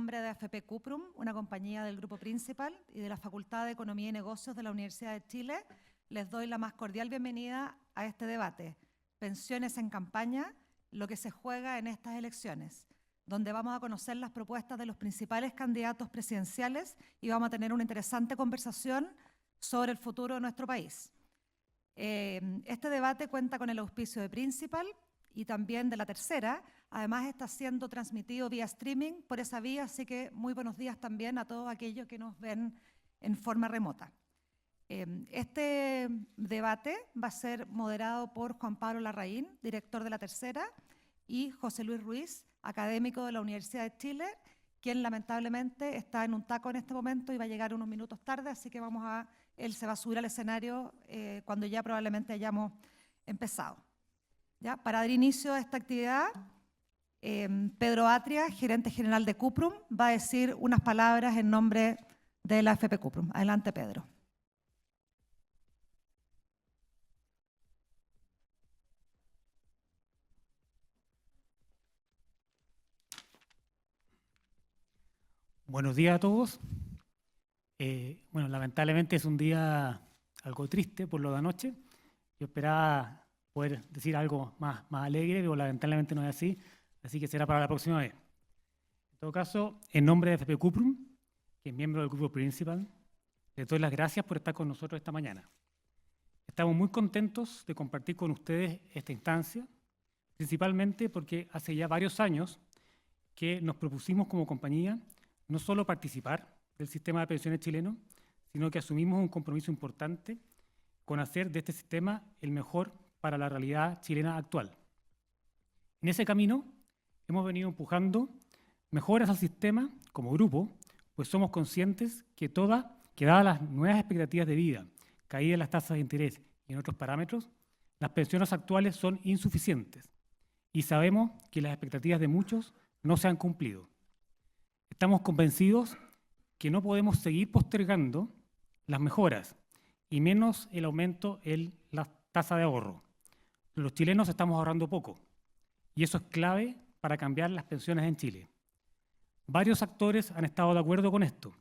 nombre de AFP Cuprum, una compañía del Grupo Principal y de la Facultad de Economía y Negocios de la Universidad de Chile, les doy la más cordial bienvenida a este debate, Pensiones en campaña, lo que se juega en estas elecciones, donde vamos a conocer las propuestas de los principales candidatos presidenciales y vamos a tener una interesante conversación sobre el futuro de nuestro país. Este debate cuenta con el auspicio de Principal y también de La Tercera. Además está siendo transmitido vía streaming por esa vía, así que muy buenos días también a todos aquellos que nos ven en forma remota. Este debate va a ser moderado por Juan Pablo Larraín, director de La Tercera, y José Luis Ruiz, académico de la Universidad de Chile, quien lamentablemente está en un taco en este momento y va a llegar unos minutos tarde, así que él se va a subir al escenario cuando ya probablemente hayamos empezado. ¿Ya? Para dar inicio a esta actividad, Pedro Atria, gerente general de Cuprum, va a decir unas palabras en nombre de la AFP Cuprum. Adelante, Pedro. Buenos días a todos. Bueno, lamentablemente es un día algo triste por lo de anoche. Yo esperaba poder decir algo más alegre, pero lamentablemente no es así que será para la próxima vez. En todo caso, en nombre de AFP Cuprum, que es miembro del Grupo Principal, les doy las gracias por estar con nosotros esta mañana. Estamos muy contentos de compartir con ustedes esta instancia, principalmente porque hace ya varios años que nos propusimos como compañía no solo participar del sistema de pensiones chileno, sino que asumimos un compromiso importante con hacer de este sistema el mejor para la realidad chilena actual. En ese camino hemos venido empujando mejoras al sistema como grupo, pues somos conscientes que dadas las nuevas expectativas de vida, caída en las tasas de interés y en otros parámetros, las pensiones actuales son insuficientes y sabemos que las expectativas de muchos no se han cumplido. Estamos convencidos que no podemos seguir postergando las mejoras y menos el aumento en la tasa de ahorro. Los chilenos estamos ahorrando poco y eso es clave para cambiar las pensiones en Chile. Varios actores han estado de acuerdo con esto.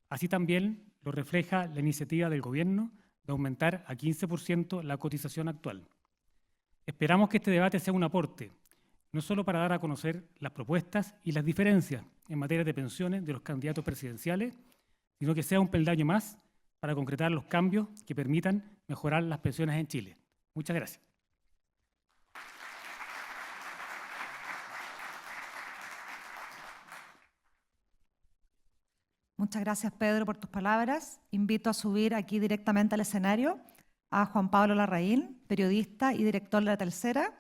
Así también lo refleja la iniciativa del gobierno de aumentar a 15% la cotización actual. Esperamos que este debate sea un aporte, no solo para dar a conocer las propuestas y las diferencias en materia de pensiones de los candidatos presidenciales, sino que sea un peldaño más para concretar los cambios que permitan mejorar las pensiones en Chile. Muchas gracias. Muchas gracias, Pedro, por tus palabras. Invito a subir aquí directamente al escenario a Juan Pablo Larraín, periodista y director de La Tercera,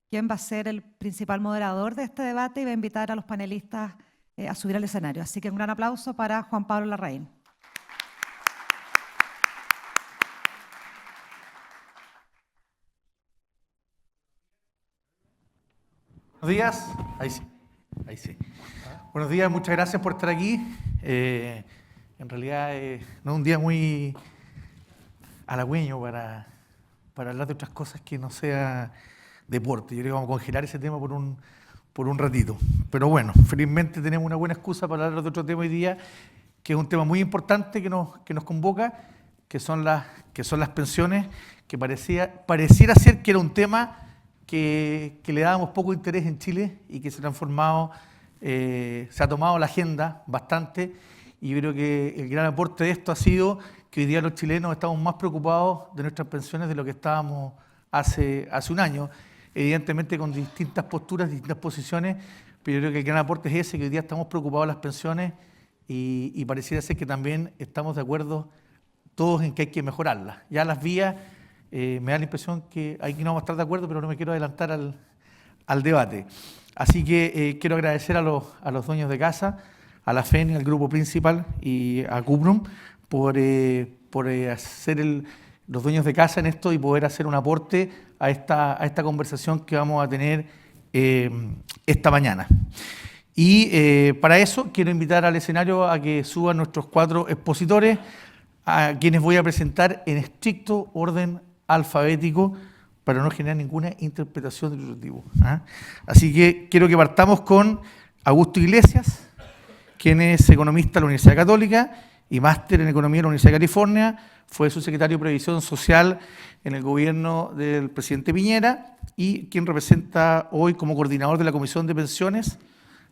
quien va a ser el principal moderador de este debate y va a invitar a los panelistas a subir al escenario. Así que un gran aplauso para Juan Pablo Larraín. Buenos días. Ahí sí. Buenos días, muchas gracias por estar aquí. En realidad no es un día muy halagüeño para hablar de otras cosas que no sea deporte. Yo creo que vamos a congelar ese tema por un ratito. Pero bueno, felizmente tenemos una buena excusa para hablar de otro tema hoy día, que es un tema muy importante que nos convoca, que son las pensiones, que pareciera ser que era un tema que le dábamos poco interés en Chile y que se ha tomado la agenda bastante, y yo creo que el gran aporte de esto ha sido que hoy día los chilenos estamos más preocupados de nuestras pensiones de lo que estábamos hace un año, evidentemente con distintas posturas, distintas posiciones, pero yo creo que el gran aporte es ese, que hoy día estamos preocupados de las pensiones y pareciera ser que también estamos de acuerdo todos en que hay que mejorarlas. Ya las vías, me da la impresión que aquí no vamos a estar de acuerdo, pero no me quiero adelantar al debate. Así que quiero agradecer a los dueños de casa, a la FEN, al Grupo Principal y a Cuprum por ser los dueños de casa en esto y poder hacer un aporte a esta conversación que vamos a tener esta mañana. Y para eso quiero invitar al escenario a que suban nuestros 4 expositores, a quienes voy a presentar en estricto orden alfabético para no generar ninguna interpretación de otro tipo. Así que quiero que partamos con Augusto Iglesias, quien es economista de la Universidad Católica y máster en Economía de la Universidad de California. Fue subsecretario de Previsión Social en el gobierno del presidente Piñera y quien representa hoy como coordinador de la Comisión de Pensiones.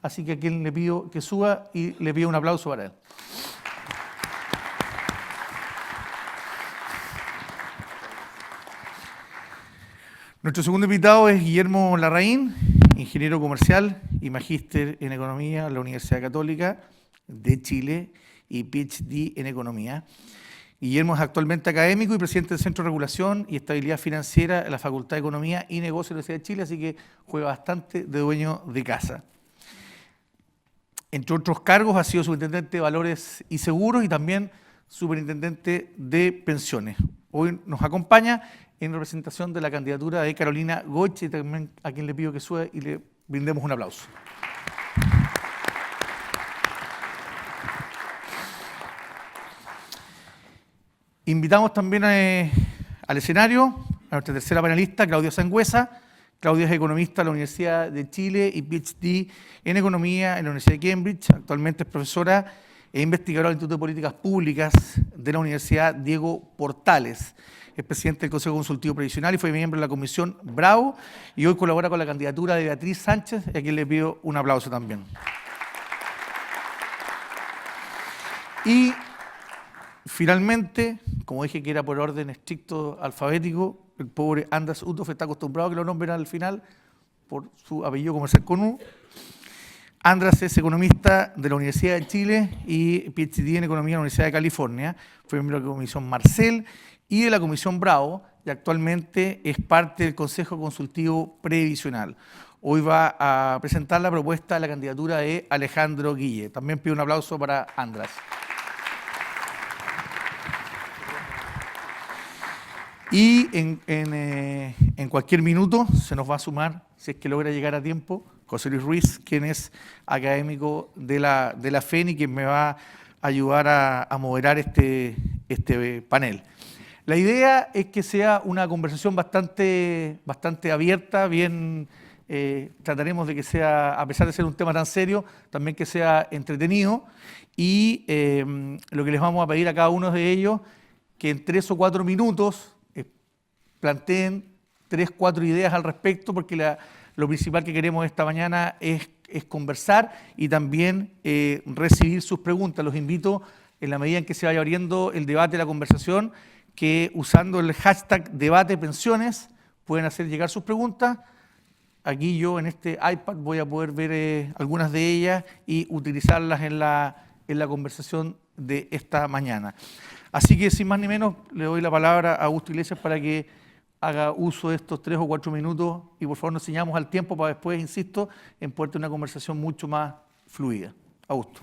Así que a quien le pido que suba y le pido un aplauso para él. Nuestro segundo invitado es Guillermo Larraín, ingeniero comercial y magíster en Economía en la Universidad Católica de Chile y PhD en Economía. Guillermo es actualmente académico y presidente del Centro de Regulación y Estabilidad Financiera de la Facultad de Economía y Negocios de la Universidad de Chile, así que juega bastante de dueño de casa. Entre otros cargos ha sido superintendente de Valores y Seguros y también superintendente de Pensiones. Hoy nos acompaña en representación de la candidatura de Carolina Goich, también a quien le pido que suba y le brindemos un aplauso. Invitamos también al escenario a nuestra tercera panelista, Claudia Sangüesa. Claudia es economista de la Universidad de Chile y PhD en Economía en la Universidad de Cambridge. Actualmente es profesora e investigadora del Instituto de Políticas Públicas de la Universidad Diego Portales. Es presidente del Consejo Consultivo Previsional y fue miembro de la Comisión Bravo y hoy colabora con la candidatura de Beatriz Sánchez, a quien le pido un aplauso también. Y finalmente, como dije que era por orden estricto alfabético, el pobre Andras Uthoff está acostumbrado a que lo nombren al final por su apellido comercial con U. Andras es economista de la Universidad de Chile y PhD en Economía de la Universidad de California. Fue miembro de la Comisión Marcel y de la Comisión Bravo, y actualmente es parte del Consejo Consultivo Previsional. Hoy va a presentar la propuesta de la candidatura de Alejandro Guille. También pido un aplauso para Andras. Y en cualquier minuto se nos va a sumar, si es que logra llegar a tiempo, José Luis Ruiz, quien es académico de la FENI, quien me va a ayudar a moderar este panel. La idea es que sea una conversación bastante abierta, trataremos de que sea, a pesar de ser un tema tan serio, también que sea entretenido, y lo que les vamos a pedir a cada uno de ellos, que en 3 o 4 minutos planteen 3 o 4 ideas al respecto, porque lo principal que queremos esta mañana es conversar y también recibir sus preguntas. Los invito, en la medida en que se vaya abriendo el debate, la conversación, que usando el hashtag #debatepensiones pueden hacer llegar sus preguntas. Aquí yo en este iPad voy a poder ver algunas de ellas y utilizarlas en la conversación de esta mañana. Así que sin más ni menos le doy la palabra a Augusto Iglesias para que haga uso de estos 3 o 4 minutos y por favor nos ceñamos al tiempo para después, insisto, en poder tener una conversación mucho más fluida. Augusto.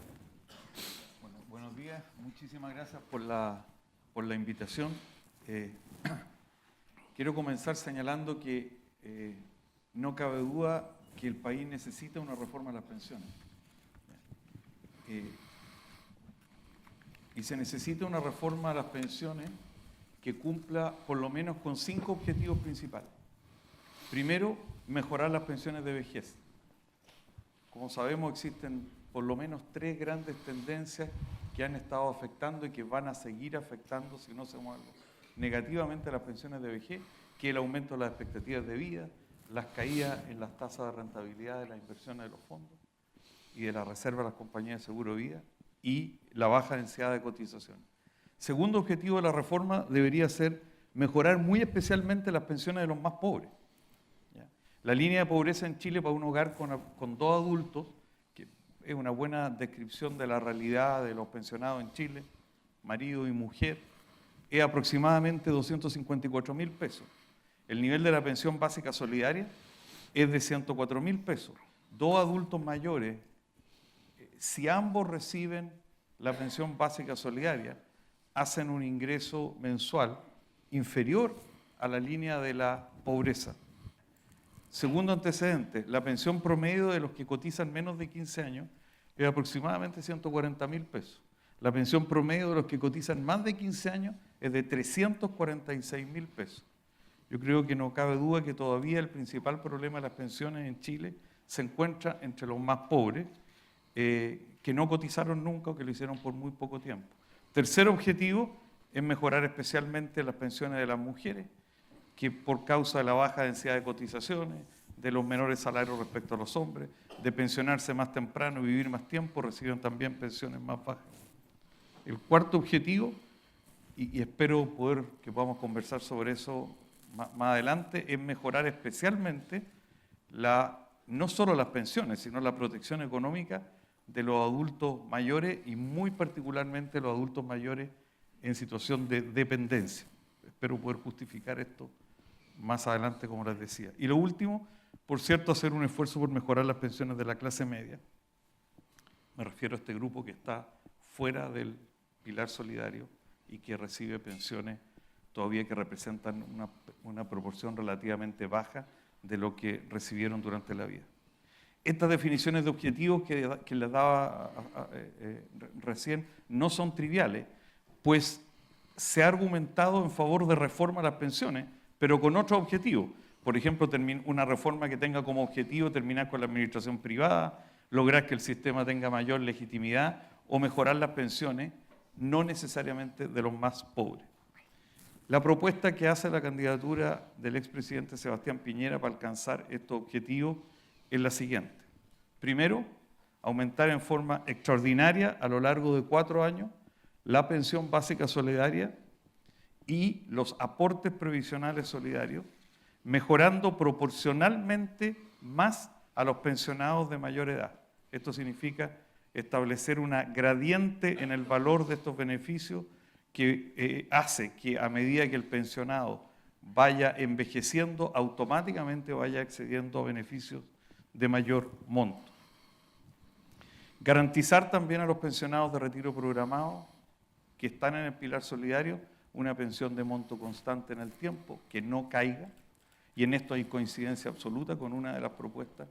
Bueno, buenos días, muchísimas gracias por la invitación. Quiero comenzar señalando que no cabe duda que el país necesita una reforma de las pensiones. Y se necesita una reforma de las pensiones que cumpla por lo menos con 5 objetivos principales. Primero, mejorar las pensiones de vejez. Como sabemos, existen por lo menos 3 grandes tendencias que han estado afectando y que van a seguir afectando, si no hacemos algo, negativamente a las pensiones de vejez, que es el aumento de las expectativas de vida, las caídas en las tasas de rentabilidad de las inversiones de los fondos y de la reserva de las compañías de seguro de vida y la baja densidad de cotizaciones. Segundo objetivo de la reforma debería ser mejorar muy especialmente las pensiones de los más pobres. ¿Ya? La línea de pobreza en Chile para un hogar con 2 adultos, que es una buena descripción de la realidad de los pensionados en Chile, marido y mujer, es aproximadamente 254.000 pesos. El nivel de la pensión básica solidaria es de 104.000 pesos. 2 adultos mayores, si ambos reciben la pensión básica solidaria, hacen un ingreso mensual inferior a la línea de la pobreza. Segundo antecedente, la pensión promedio de los que cotizan menos de 15 años es aproximadamente 140.000 pesos. La pensión promedio de los que cotizan más de 15 años es de 346.000 pesos. Yo creo que no cabe duda que todavía el principal problema de las pensiones en Chile se encuentra entre los más pobres, que no cotizaron nunca o que lo hicieron por muy poco tiempo. Tercer objetivo es mejorar especialmente las pensiones de las mujeres, que por causa de la baja densidad de cotizaciones, de los menores salarios respecto a los hombres, de pensionarse más temprano y vivir más tiempo, reciben también pensiones más bajas. El cuarto objetivo, y espero que podamos conversar sobre eso más adelante, es mejorar especialmente no solo las pensiones, sino la protección económica de los adultos mayores y muy particularmente los adultos mayores en situación de dependencia. Espero poder justificar esto más adelante, como les decía. Y lo último, por cierto, hacer un esfuerzo por mejorar las pensiones de la clase media. Me refiero a este grupo que está fuera del pilar solidario y que recibe pensiones todavía que representan una proporción relativamente baja de lo que recibieron durante la vida. Estas definiciones de objetivos que les daba recién no son triviales, pues se ha argumentado en favor de reforma a las pensiones, pero con otro objetivo. Por ejemplo, una reforma que tenga como objetivo terminar con la administración privada, lograr que el sistema tenga mayor legitimidad o mejorar las pensiones, no necesariamente de los más pobres. La propuesta que hace la candidatura del expresidente Sebastián Piñera para alcanzar estos objetivos es la siguiente. Primero, aumentar en forma extraordinaria a lo largo de 4 años la pensión básica solidaria y los aportes previsionales solidarios, mejorando proporcionalmente más a los pensionados de mayor edad. Esto significa establecer una gradiente en el valor de estos beneficios que hace que a medida que el pensionado vaya envejeciendo, automáticamente vaya accediendo a beneficios de mayor monto. Garantizar también a los pensionados de retiro programado que están en el pilar solidario una pensión de monto constante en el tiempo, que no caiga, y en esto hay coincidencia absoluta con una de las propuestas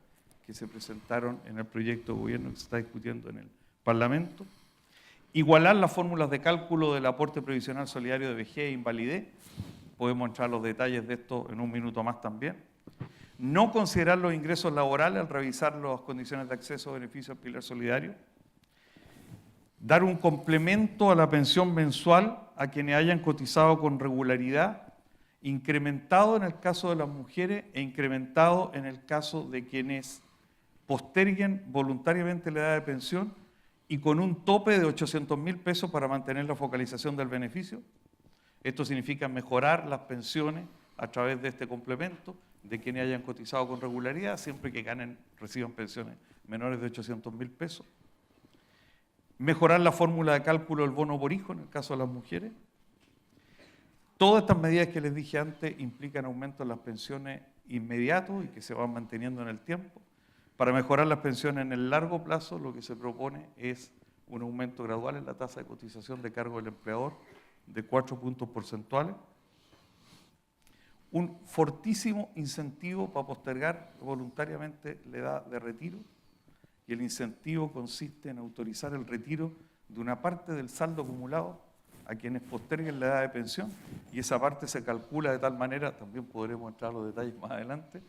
que se presentaron en el proyecto de gobierno que se está discutiendo en el Parlamento. Igualar las fórmulas de cálculo del aporte previsional solidario de vejez e invalidez, podemos entrar los detalles de esto en un minuto más también. No considerar los ingresos laborales al revisar las condiciones de acceso a beneficios al pilar solidario. Dar un complemento a la pensión mensual a quienes hayan cotizado con regularidad, incrementado en el caso de las mujeres e incrementado en el caso de quienes posterguen voluntariamente la edad de pensión y con un tope de 800.000 pesos para mantener la focalización del beneficio. Esto significa mejorar las pensiones a través de este complemento de quienes hayan cotizado con regularidad, siempre que reciban pensiones menores de 800.000 pesos. Mejorar la fórmula de cálculo del bono por hijo en el caso de las mujeres. Todas estas medidas que les dije antes implican aumento en las pensiones inmediatos y que se van manteniendo en el tiempo. Para mejorar las pensiones en el largo plazo, lo que se propone es un aumento gradual en la tasa de cotización de cargo del empleador de 4 puntos porcentuales. Un fortísimo incentivo para postergar voluntariamente la edad de retiro, y el incentivo consiste en autorizar el retiro de una parte del saldo acumulado a quienes posterguen la edad de pensión, y esa parte se calcula de tal manera, también podremos entrar a los detalles más adelante,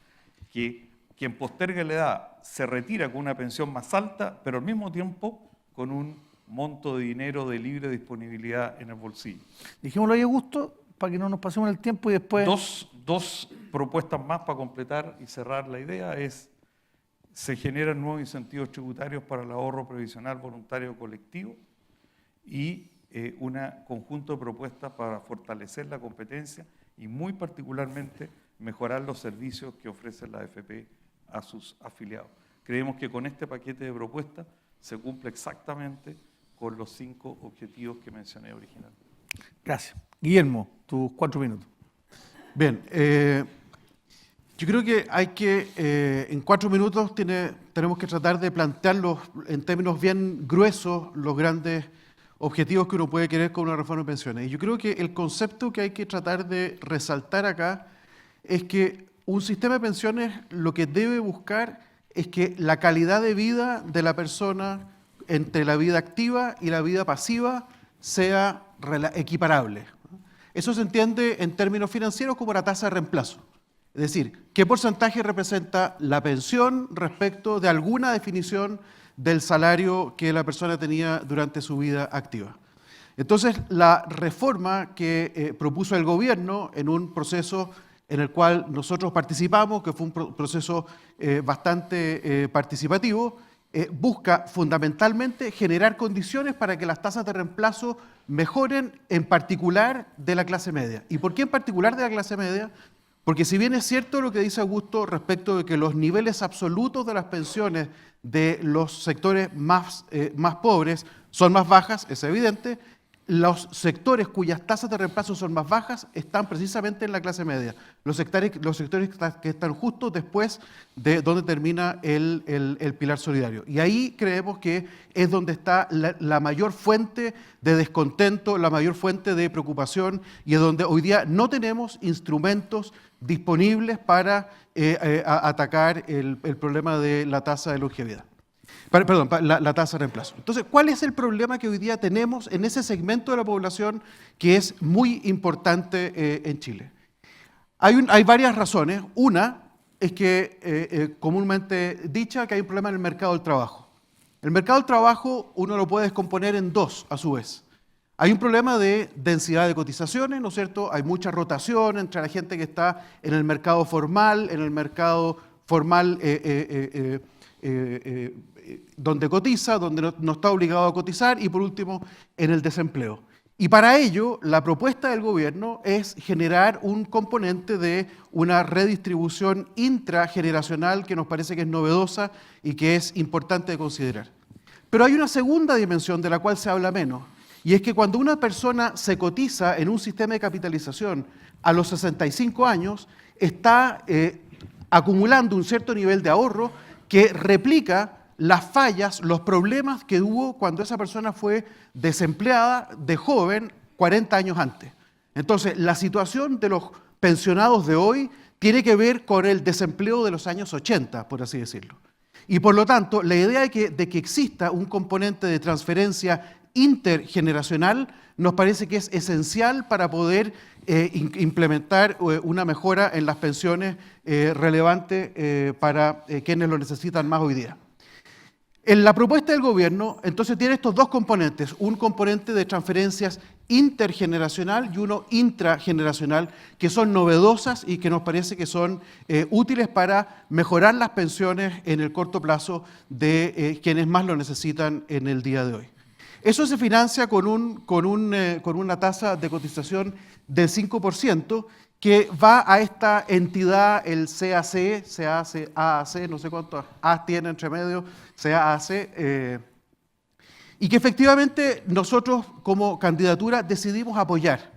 que quien postergue la edad se retira con una pensión más alta, pero al mismo tiempo con un monto de dinero de libre disponibilidad en el bolsillo. Dijémoslo ahí, Augusto, para que no nos pasemos el tiempo y después... Dos propuestas más para completar y cerrar la idea es: se generan nuevos incentivos tributarios para el ahorro previsional voluntario colectivo y un conjunto de propuestas para fortalecer la competencia y muy particularmente mejorar los servicios que ofrece la AFP a sus afiliados. Creemos que con este paquete de propuestas se cumple exactamente con los 5 objetivos que mencioné originalmente. Gracias. Guillermo, tus 4 minutos. Bien, yo creo que hay que, en 4 minutos tenemos que tratar de plantearlos en términos bien gruesos los grandes objetivos que uno puede querer con una reforma de pensiones. Y yo creo que el concepto que hay que tratar de resaltar acá es que un sistema de pensiones lo que debe buscar es que la calidad de vida de la persona entre la vida activa y la vida pasiva sea equiparable. Eso se entiende en términos financieros como la tasa de reemplazo. Es decir, ¿qué porcentaje representa la pensión respecto de alguna definición del salario que la persona tenía durante su vida activa. Entonces, la reforma que propuso el gobierno en un proceso en el cual nosotros participamos, que fue un proceso bastante participativo, busca fundamentalmente generar condiciones para que las tasas de reemplazo mejoren, en particular de la clase media. ¿Y por qué en particular de la clase media? Porque si bien es cierto lo que dice Augusto respecto de que los niveles absolutos de las pensiones de los sectores más pobres son más bajas, es evidente, los sectores cuyas tasas de reemplazo son más bajas están precisamente en la clase media, los sectores que están justo después de donde termina el pilar solidario. Y ahí creemos que es donde está la mayor fuente de descontento, la mayor fuente de preocupación, y es donde hoy día no tenemos instrumentos disponibles para atacar el problema de la tasa de longevidad. Perdón, la tasa de reemplazo. Entonces, ¿cuál es el problema que hoy día tenemos en ese segmento de la población que es muy importante en Chile? Hay varias razones. Una es que, comúnmente dicha, que hay un problema en el mercado del trabajo. El mercado del trabajo uno lo puede descomponer en dos, a su vez. Hay un problema de densidad de cotizaciones, ¿no es cierto? Hay mucha rotación entre la gente que está en el mercado formal, donde cotiza, donde no está obligado a cotizar, y por último, en el desempleo. Y para ello, la propuesta del gobierno es generar un componente de una redistribución intrageneracional que nos parece que es novedosa y que es importante de considerar. Pero hay una segunda dimensión de la cual se habla menos, y es que cuando una persona se cotiza en un sistema de capitalización a los 65 años, está acumulando un cierto nivel de ahorro que replica las fallas, los problemas que hubo cuando esa persona fue desempleada de joven 40 años antes. Entonces, la situación de los pensionados de hoy tiene que ver con el desempleo de los años 80, por así decirlo. Y por lo tanto, la idea de que exista un componente de transferencia intergeneracional nos parece que es esencial para poder implementar una mejora en las pensiones relevante para quienes lo necesitan más hoy día. En la propuesta del gobierno, entonces, tiene estos dos componentes, un componente de transferencias intergeneracional y uno intrageneracional, que son novedosas y que nos parece que son útiles para mejorar las pensiones en el corto plazo de quienes más lo necesitan en el día de hoy. Eso se financia con una tasa de cotización del 5%, que va a esta entidad, el CAC, AAC, no sé cuántos A tiene entre medio, CAAC, y que efectivamente nosotros como candidatura decidimos apoyar.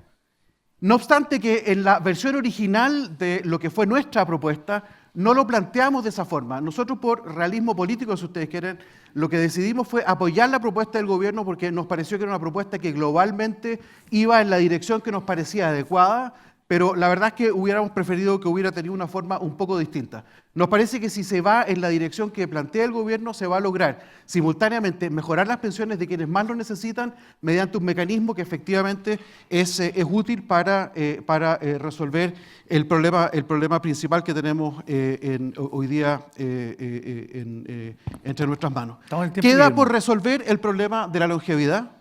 No obstante que en la versión original de lo que fue nuestra propuesta, no lo planteamos de esa forma. Nosotros, por realismo político, si ustedes quieren, lo que decidimos fue apoyar la propuesta del gobierno porque nos pareció que era una propuesta que globalmente iba en la dirección que nos parecía adecuada, pero la verdad es que hubiéramos preferido que hubiera tenido una forma un poco distinta. Nos parece que si se va en la dirección que plantea el gobierno, se va a lograr simultáneamente mejorar las pensiones de quienes más lo necesitan mediante un mecanismo que efectivamente es útil para resolver el problema principal que tenemos hoy día entre nuestras manos. Queda por resolver el problema de la longevidad.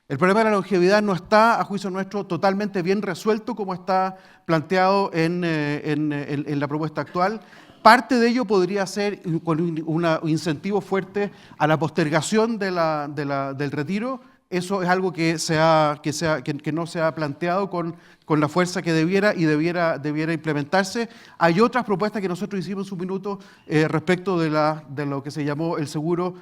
El problema de la longevidad no está, a juicio nuestro, totalmente bien resuelto como está planteado en la propuesta actual. Parte de ello podría ser con un incentivo fuerte a la postergación del retiro. Eso es algo que no se ha planteado con la fuerza que debiera implementarse. Hay otras propuestas que nosotros hicimos en su minuto respecto de lo que se llamó el seguro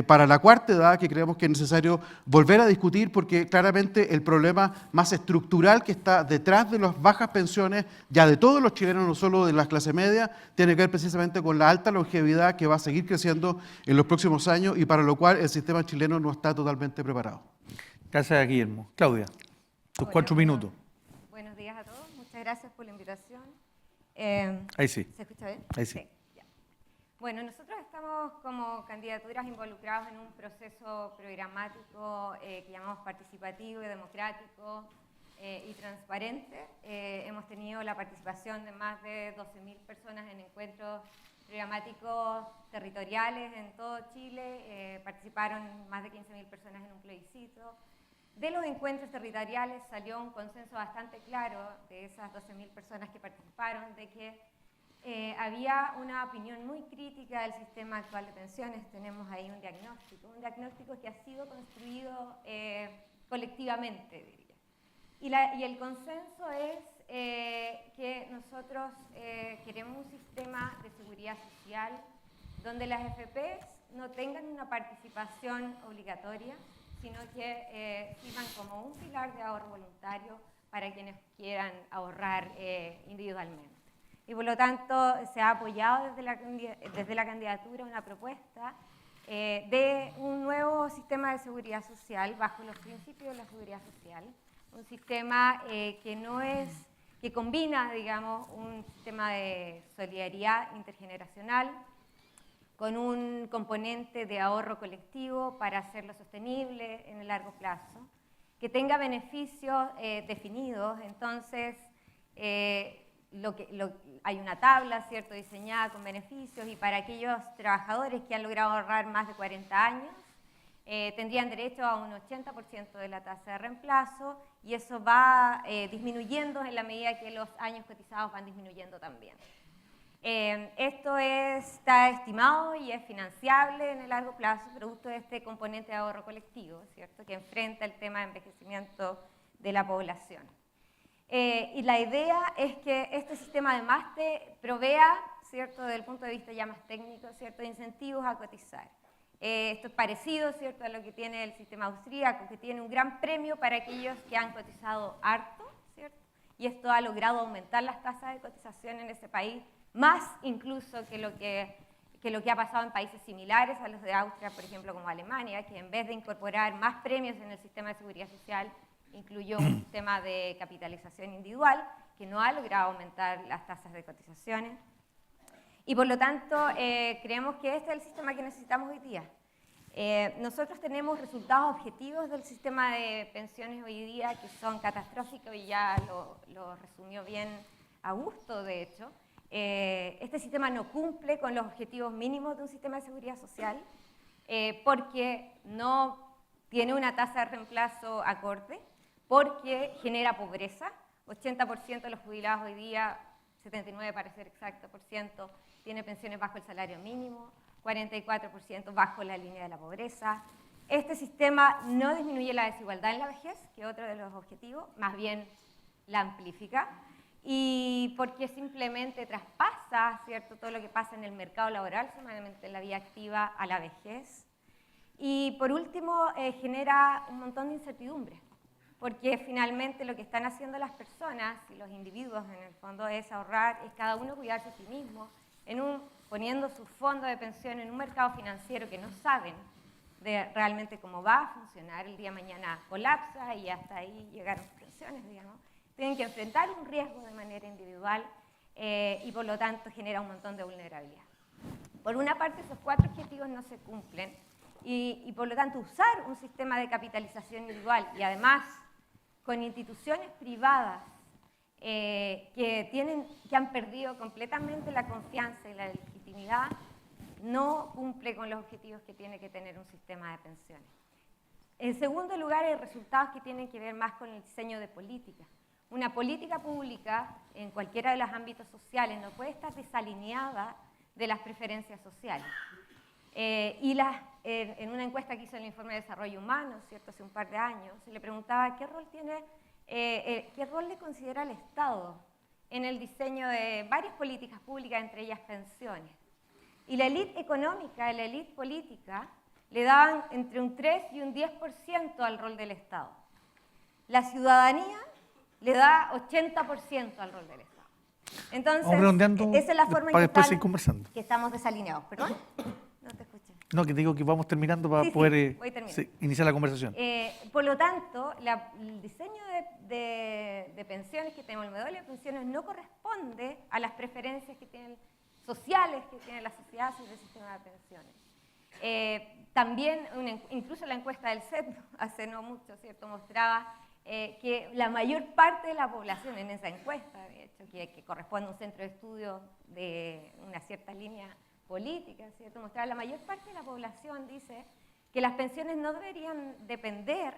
para la cuarta edad, que creemos que es necesario volver a discutir porque claramente el problema más estructural que está detrás de las bajas pensiones, ya de todos los chilenos, no solo de las clases medias, tiene que ver precisamente con la alta longevidad que va a seguir creciendo en los próximos años y para lo cual el sistema chileno no está totalmente preparado. Gracias, Guillermo. Claudia, tus 4 minutos. Buenos días a todos. Muchas gracias por la invitación. Ahí sí. ¿Se escucha bien? Ahí sí. Ya. Bueno, nosotros estamos como candidaturas involucrados en un proceso programático que llamamos participativo y democrático y transparente. Hemos tenido la participación de más de 12.000 personas en encuentros programáticos territoriales en todo Chile, participaron más de 15.000 personas en un plebiscito. De los encuentros territoriales salió un consenso bastante claro de esas 12.000 personas que participaron, de que había una opinión muy crítica del sistema actual de pensiones. Tenemos ahí un diagnóstico que ha sido construido colectivamente, diría. Y el consenso es que nosotros queremos un sistema de seguridad social donde las FPs no tengan una participación obligatoria, sino que sirvan como un pilar de ahorro voluntario para quienes quieran ahorrar individualmente. Y por lo tanto se ha apoyado desde la candidatura una propuesta de un nuevo sistema de seguridad social bajo los principios de la seguridad social, un sistema que combina, digamos, un sistema de solidaridad intergeneracional con un componente de ahorro colectivo para hacerlo sostenible en el largo plazo, que tenga beneficios definidos. Entonces, hay una tabla, ¿cierto?, diseñada con beneficios, y para aquellos trabajadores que han logrado ahorrar más de 40 años, tendrían derecho a un 80% de la tasa de reemplazo, y eso va disminuyendo en la medida que los años cotizados van disminuyendo también. Esto está estimado y es financiable en el largo plazo, producto de este componente de ahorro colectivo, ¿cierto?, que enfrenta el tema de envejecimiento de la población. Y la idea es que este sistema además te provea, ¿cierto?, desde el punto de vista ya más técnico, ¿cierto?, de incentivos a cotizar. Esto es parecido, ¿cierto?, a lo que tiene el sistema austríaco, que tiene un gran premio para aquellos que han cotizado harto, ¿cierto?, y esto ha logrado aumentar las tasas de cotización en ese país, más incluso que lo que ha pasado en países similares a los de Austria, por ejemplo, como Alemania, que en vez de incorporar más premios en el sistema de seguridad social, incluyó un sistema de capitalización individual que no ha logrado aumentar las tasas de cotizaciones. Y por lo tanto, creemos que este es el sistema que necesitamos hoy día. Nosotros tenemos resultados objetivos del sistema de pensiones hoy día que son catastróficos, y ya lo resumió bien Augusto, de hecho. Este sistema no cumple con los objetivos mínimos de un sistema de seguridad social porque no tiene una tasa de reemplazo acorde, porque genera pobreza. 80% de los jubilados hoy día, 79% para ser exacto, tiene pensiones bajo el salario mínimo, 44% bajo la línea de la pobreza. Este sistema no disminuye la desigualdad en la vejez, que es otro de los objetivos, más bien la amplifica, y porque simplemente traspasa, ¿cierto?, todo lo que pasa en el mercado laboral, solamente en la vida activa, a la vejez. Y por último, genera un montón de incertidumbre, porque finalmente lo que están haciendo las personas y los individuos en el fondo es ahorrar, es cada uno cuidarse a sí mismo, poniendo su fondo de pensión en un mercado financiero que no saben realmente cómo va a funcionar. El día de mañana colapsa y hasta ahí llegaron sus pensiones, digamos. Tienen que enfrentar un riesgo de manera individual y por lo tanto genera un montón de vulnerabilidad. Por una parte, esos 4 objetivos no se cumplen y por lo tanto usar un sistema de capitalización individual y además con instituciones privadas que han perdido completamente la confianza y la legitimidad, no cumple con los objetivos que tiene que tener un sistema de pensiones. En segundo lugar, hay resultados que tienen que ver más con el diseño de políticas. Una política pública en cualquiera de los ámbitos sociales no puede estar desalineada de las preferencias sociales. En una encuesta que hizo el Informe de Desarrollo Humano, ¿cierto?, hace un par de años, se le preguntaba qué rol le considera el Estado en el diseño de varias políticas públicas, entre ellas pensiones. Y la élite económica, la élite política, le daban entre un 3 y un 10% al rol del Estado. La ciudadanía le da 80% al rol del Estado. Entonces, esa es la forma en que estamos desalineados. ¿Perdón? No te escuché. No, que digo que vamos terminando para poder iniciar la conversación. Por lo tanto, el diseño de pensiones que tenemos, el modelo de pensiones, no corresponde a las preferencias sociales que tiene la sociedad sobre el sistema de pensiones. También, incluso la encuesta del CEP, hace no mucho, ¿cierto?, mostraba que la mayor parte de la población en esa encuesta, de hecho, que corresponde a un centro de estudio de una cierta línea política, ¿cierto? Mostrar, la mayor parte de la población dice que las pensiones no deberían depender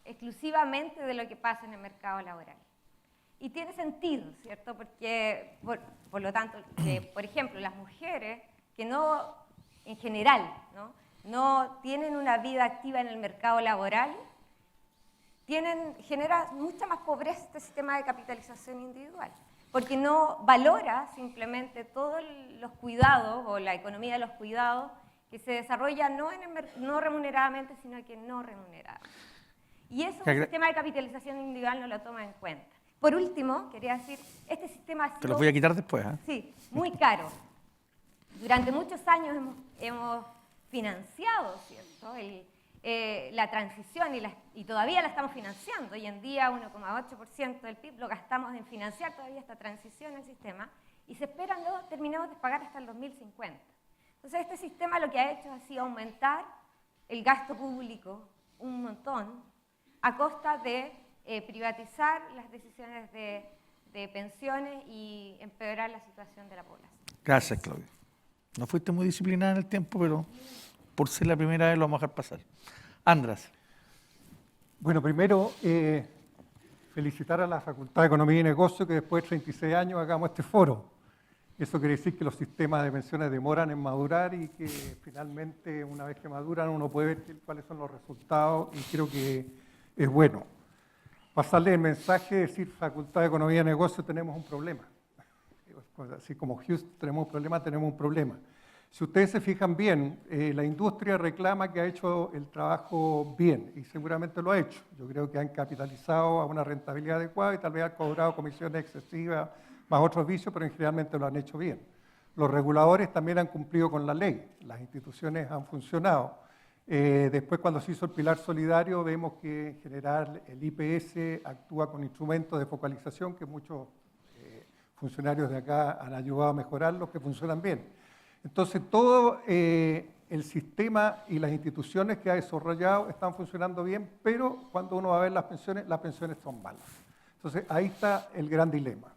exclusivamente de lo que pasa en el mercado laboral. Y tiene sentido, ¿cierto? Porque, por lo tanto, por ejemplo, las mujeres que no, en general, no tienen una vida activa en el mercado laboral, genera mucha más pobreza este sistema de capitalización individual, porque no valora simplemente todos los cuidados o la economía de los cuidados que se desarrolla no remuneradamente, sino que no remuneradamente. Y eso el sistema de capitalización individual no lo toma en cuenta. Por último, quería decir, este sistema ha sido... Te los voy a quitar después, ¿eh? Sí, muy caro. Durante muchos años hemos financiado, ¿cierto?, la transición y todavía la estamos financiando. Hoy en día 1,8% del PIB lo gastamos en financiar todavía esta transición en el sistema y se espera no terminemos de pagar hasta el 2050. Entonces este sistema lo que ha hecho ha sido aumentar el gasto público un montón a costa de privatizar las decisiones de pensiones y empeorar la situación de la población. Gracias, Claudia. No fuiste muy disciplinada en el tiempo, pero por ser la primera vez lo vamos a dejar pasar. András. Bueno, primero, felicitar a la Facultad de Economía y Negocio que después de 36 años hagamos este foro. Eso quiere decir que los sistemas de pensiones demoran en madurar y que finalmente, una vez que maduran, uno puede ver cuáles son los resultados y creo que es bueno. Pasarle el mensaje, decir, Facultad de Economía y Negocio, tenemos un problema. Así como Houston tenemos un problema. Si ustedes se fijan bien, la industria reclama que ha hecho el trabajo bien y seguramente lo ha hecho. Yo creo que han capitalizado a una rentabilidad adecuada y tal vez han cobrado comisiones excesivas más otros vicios, pero generalmente lo han hecho bien. Los reguladores también han cumplido con la ley, las instituciones han funcionado. Después, cuando se hizo el pilar solidario, vemos que en general el IPS actúa con instrumentos de focalización que muchos funcionarios de acá han ayudado a mejorarlos, que funcionan bien. Entonces, todo el sistema y las instituciones que ha desarrollado están funcionando bien, pero cuando uno va a ver las pensiones son malas. Entonces, ahí está el gran dilema.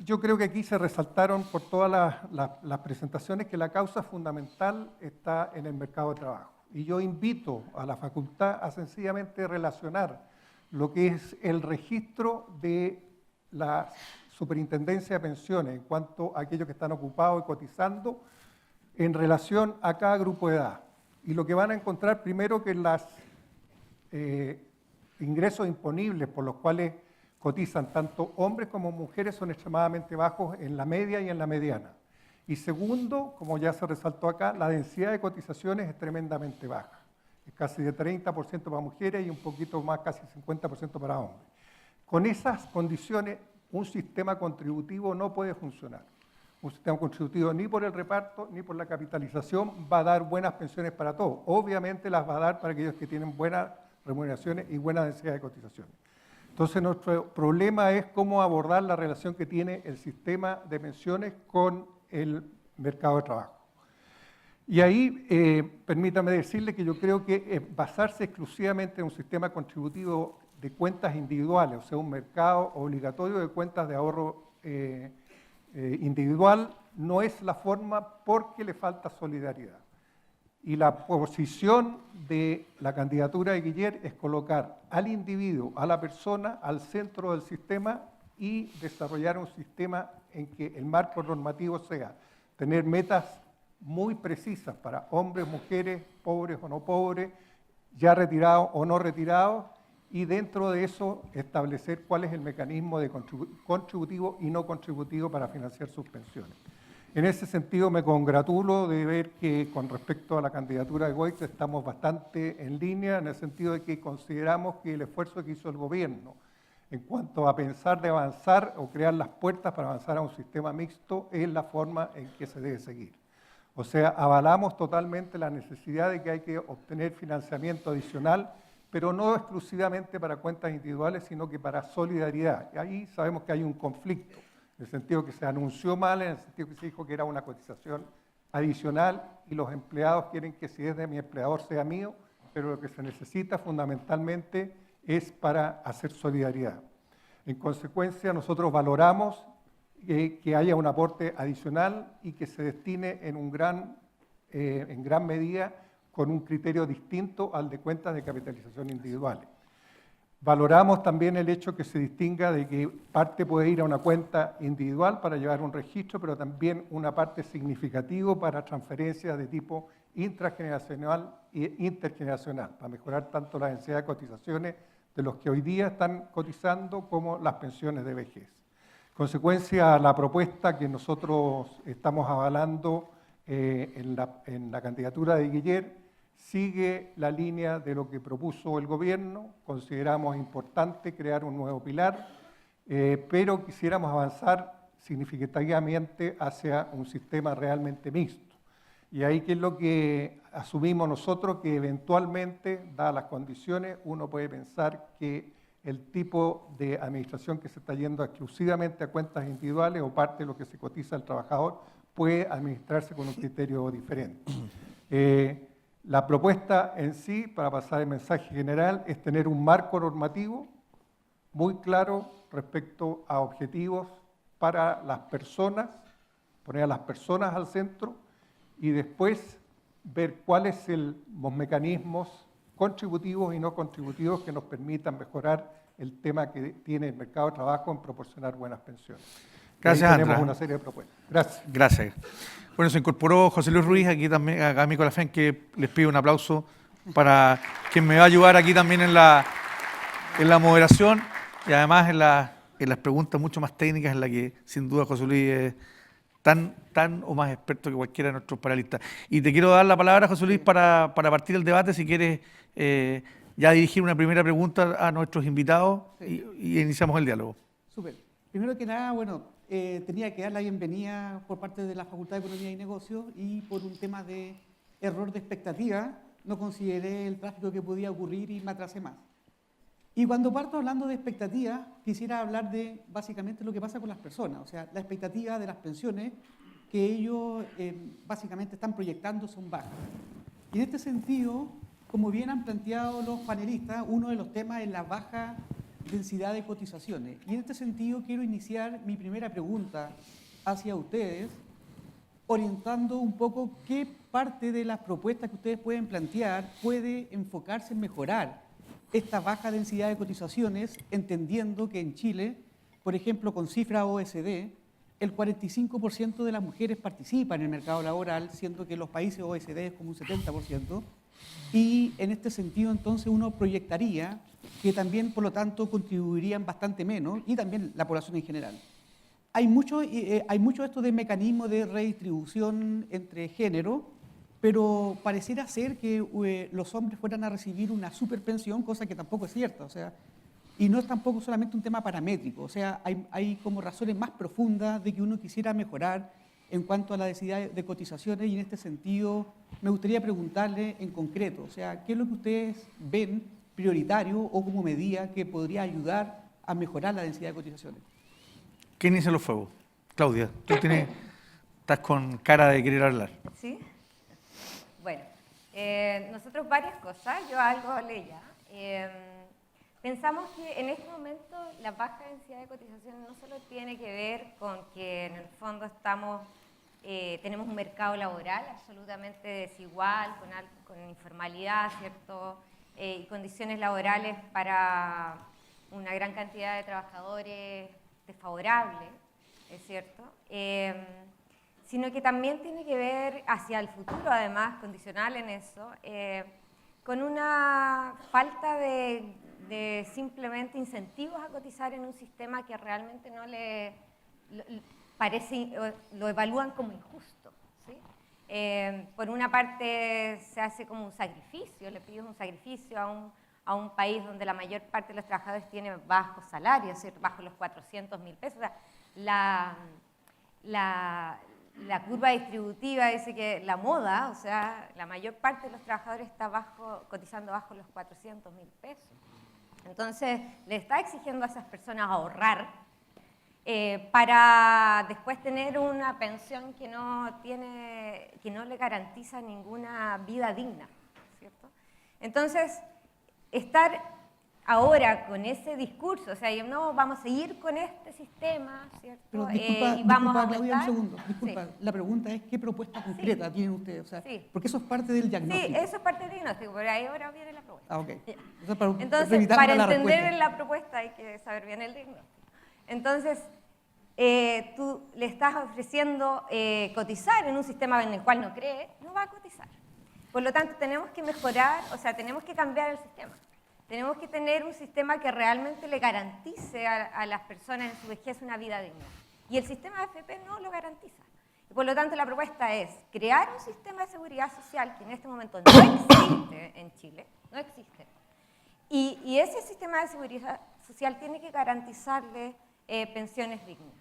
Yo creo que aquí se resaltaron por todas las presentaciones que la causa fundamental está en el mercado de trabajo. Y yo invito a la facultad a sencillamente relacionar lo que es el registro de la Superintendencia de Pensiones en cuanto a aquellos que están ocupados y cotizando en relación a cada grupo de edad. Y lo que van a encontrar primero que los ingresos imponibles por los cuales cotizan tanto hombres como mujeres son extremadamente bajos en la media y en la mediana. Y segundo, como ya se resaltó acá, la densidad de cotizaciones es tremendamente baja. Es casi de 30% para mujeres y un poquito más, casi 50% para hombres. Con esas condiciones, un sistema contributivo no puede funcionar. Un sistema contributivo ni por el reparto ni por la capitalización va a dar buenas pensiones para todos. Obviamente las va a dar para aquellos que tienen buenas remuneraciones y buena densidad de cotizaciones. Entonces nuestro problema es cómo abordar la relación que tiene el sistema de pensiones con el mercado de trabajo. Y ahí, permítame decirle que yo creo que basarse exclusivamente en un sistema contributivo de cuentas individuales, o sea, un mercado obligatorio de cuentas de ahorro individual, no es la forma porque le falta solidaridad. Y la posición de la candidatura de Guiller es colocar al individuo, a la persona, al centro del sistema y desarrollar un sistema en que el marco normativo sea tener metas muy precisas para hombres, mujeres, pobres o no pobres, ya retirados o no retirados, y dentro de eso establecer cuál es el mecanismo de contributivo y no contributivo para financiar sus pensiones. En ese sentido me congratulo de ver que con respecto a la candidatura de Goico estamos bastante en línea, en el sentido de que consideramos que el esfuerzo que hizo el gobierno en cuanto a pensar de avanzar o crear las puertas para avanzar a un sistema mixto es la forma en que se debe seguir. O sea, avalamos totalmente la necesidad de que hay que obtener financiamiento adicional, pero no exclusivamente para cuentas individuales, sino que para solidaridad. Y ahí sabemos que hay un conflicto, en el sentido que se anunció mal, en el sentido que se dijo que era una cotización adicional y los empleados quieren que si es de mi empleador sea mío, pero lo que se necesita fundamentalmente es para hacer solidaridad. En consecuencia, nosotros valoramos que haya un aporte adicional y que se destine en gran medida con un criterio distinto al de cuentas de capitalización individuales. Valoramos también el hecho que se distinga de que parte puede ir a una cuenta individual para llevar un registro, pero también una parte significativa para transferencias de tipo intrageneracional e intergeneracional, para mejorar tanto la densidad de cotizaciones de los que hoy día están cotizando como las pensiones de vejez. En consecuencia, la propuesta que nosotros estamos avalando en la candidatura de Guiller sigue la línea de lo que propuso el gobierno. Consideramos importante crear un nuevo pilar, pero quisiéramos avanzar significativamente hacia un sistema realmente mixto. Y ahí, ¿qué es lo que asumimos nosotros? Que eventualmente, dadas las condiciones, uno puede pensar que el tipo de administración que se está yendo exclusivamente a cuentas individuales o parte de lo que se cotiza al trabajador puede administrarse con un criterio diferente. La propuesta en sí, para pasar el mensaje general, es tener un marco normativo muy claro respecto a objetivos para las personas, poner a las personas al centro y después ver cuáles son los mecanismos contributivos y no contributivos que nos permitan mejorar el tema que tiene el mercado de trabajo en proporcionar buenas pensiones. Gracias, Ahí tenemos Andra. una serie de propuestas. Gracias. Gracias. Bueno, se incorporó José Luis Ruiz aquí también, acá a Nicolás Fren, que les pido un aplauso para quien me va a ayudar aquí también en la moderación y además en las preguntas mucho más técnicas en las que sin duda José Luis es tan o más experto que cualquiera de nuestros panelistas. Y te quiero dar la palabra, José Luis, para partir el debate, si quieres ya dirigir una primera pregunta a nuestros invitados y iniciamos el diálogo. Súper. Primero que nada, bueno, tenía que dar la bienvenida por parte de la Facultad de Economía y Negocios y por un tema de error de expectativa, no consideré el tráfico que podía ocurrir y me atrasé más. Y cuando parto hablando de expectativas, quisiera hablar de básicamente lo que pasa con las personas, o sea, la expectativa de las pensiones que ellos básicamente están proyectando son bajas. Y en este sentido, como bien han planteado los panelistas, uno de los temas es la baja densidad de cotizaciones. Y en este sentido quiero iniciar mi primera pregunta hacia ustedes, orientando un poco qué parte de las propuestas que ustedes pueden plantear puede enfocarse en mejorar esta baja densidad de cotizaciones, entendiendo que en Chile, por ejemplo, con cifra OECD, el 45% de las mujeres participan en el mercado laboral, siendo que en los países OECD es como un 70%, y en este sentido entonces uno proyectaría que también, por lo tanto, contribuirían bastante menos, y también la población en general. Hay mucho esto de mecanismo de redistribución entre género, pero pareciera ser que los hombres fueran a recibir una superpensión, cosa que tampoco es cierta, o sea, y no es tampoco solamente un tema paramétrico, o sea, hay como razones más profundas de que uno quisiera mejorar en cuanto a la densidad de cotizaciones, y en este sentido me gustaría preguntarle en concreto, o sea, ¿qué es lo que ustedes ven prioritario o como medida que podría ayudar a mejorar la densidad de cotizaciones? ¿Quién inicia los fuegos? Claudia, tú estás con cara de querer hablar. ¿Sí? Bueno, nosotros varias cosas, yo algo leía. Pensamos que en este momento la baja densidad de cotización no solo tiene que ver con que en el fondo tenemos un mercado laboral absolutamente desigual, con informalidad, ¿cierto? Y condiciones laborales para una gran cantidad de trabajadores desfavorables, ¿es cierto? Sino que también tiene que ver hacia el futuro, además, condicional en eso, con una falta de simplemente incentivos a cotizar en un sistema que realmente no lo evalúan como injusto, ¿sí? Por una parte se hace como un sacrificio, le pides un sacrificio a un país donde la mayor parte de los trabajadores tiene bajos salarios, ¿cierto? Bajo los 400.000 pesos. O sea, la curva distributiva dice que la moda, o sea, la mayor parte de los trabajadores está cotizando bajo los 400.000 pesos. Entonces, le está exigiendo a esas personas ahorrar para después tener una pensión que no le garantiza ninguna vida digna, ¿cierto? Entonces, estar ahora con ese discurso, o sea, no, vamos a seguir con este sistema, ¿cierto? Pero Y vamos a Claudia, un aumentar. segundo. Disculpa, Sí. la pregunta es qué propuesta concreta tienen ustedes. O sea, Sí. porque eso es parte del Sí, diagnóstico. eso es parte del diagnóstico, pero ahí ahora viene la propuesta. Ah, ok. Ya. Entonces, Entonces, para la entender respuesta. la propuesta hay que saber bien el diagnóstico. Entonces, tú le estás ofreciendo cotizar en un sistema en el cual no cree, no va a cotizar. Por lo tanto, tenemos que mejorar, o sea, tenemos que cambiar el sistema. Tenemos que tener un sistema que realmente le garantice a las personas en su vejez una vida digna. Y el sistema de AFP no lo garantiza. Y por lo tanto, la propuesta es crear un sistema de seguridad social que en este momento no existe en Chile, no existe. Y ese sistema de seguridad social tiene que garantizarle pensiones dignas,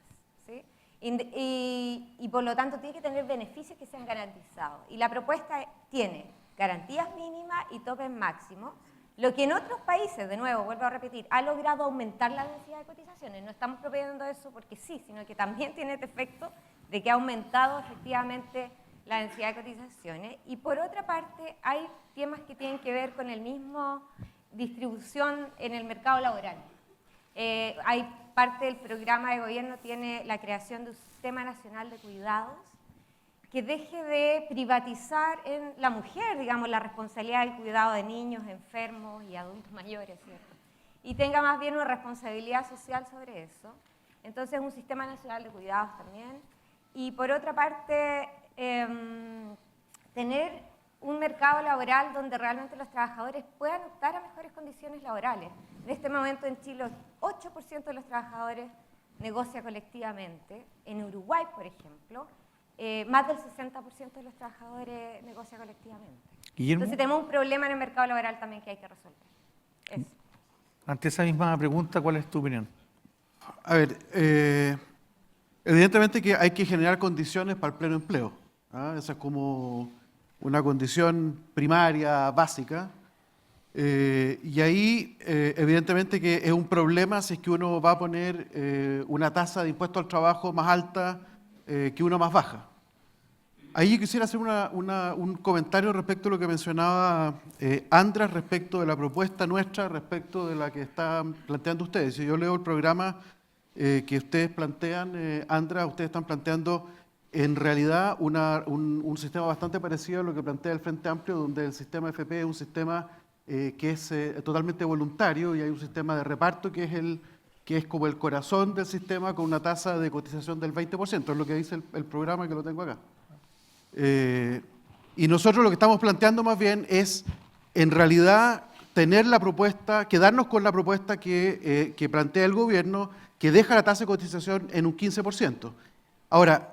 ¿sí? Y por lo tanto tiene que tener beneficios que sean garantizados. Y la propuesta tiene garantías mínimas y topes máximos, lo que en otros países, de nuevo, vuelvo a repetir, ha logrado aumentar la densidad de cotizaciones. No estamos proponiendo eso porque sí, sino que también tiene este efecto de que ha aumentado efectivamente la densidad de cotizaciones. Y por otra parte, hay temas que tienen que ver con el mismo distribución en el mercado laboral. Hay parte del programa de gobierno, tiene la creación de un sistema nacional de cuidados que deje de privatizar en la mujer, digamos, la responsabilidad del cuidado de niños, enfermos y adultos mayores, ¿cierto? Y tenga más bien una responsabilidad social sobre eso. Entonces, un sistema nacional de cuidados también. Y por otra parte, tener un mercado laboral donde realmente los trabajadores puedan optar a mejores condiciones laborales. En este momento en Chile, 8% de los trabajadores negocia colectivamente. En Uruguay, por ejemplo, más del 60% de los trabajadores negocia colectivamente. Guillermo, Entonces tenemos un problema en el mercado laboral también que hay que resolver. Eso. ante esa misma pregunta, ¿cuál es tu opinión? A ver, evidentemente que hay que generar condiciones para el pleno empleo. ¿Ah? Esa es como una condición primaria, básica. Y ahí, evidentemente que es un problema si es que uno va a poner una tasa de impuesto al trabajo más alta que una más baja. Ahí quisiera hacer un comentario respecto a lo que mencionaba Andras, respecto de la propuesta nuestra, respecto de la que están planteando ustedes. Si yo leo el programa que ustedes plantean, Andras, ustedes están planteando en realidad un sistema bastante parecido a lo que plantea el Frente Amplio, donde el sistema FP es un sistema que es totalmente voluntario y hay un sistema de reparto que es como el corazón del sistema con una tasa de cotización del 20%, es lo que dice el programa que lo tengo acá. Y nosotros lo que estamos planteando más bien es, en realidad, tener la propuesta, quedarnos con la propuesta que plantea el gobierno, que deja la tasa de cotización en un 15%. Ahora,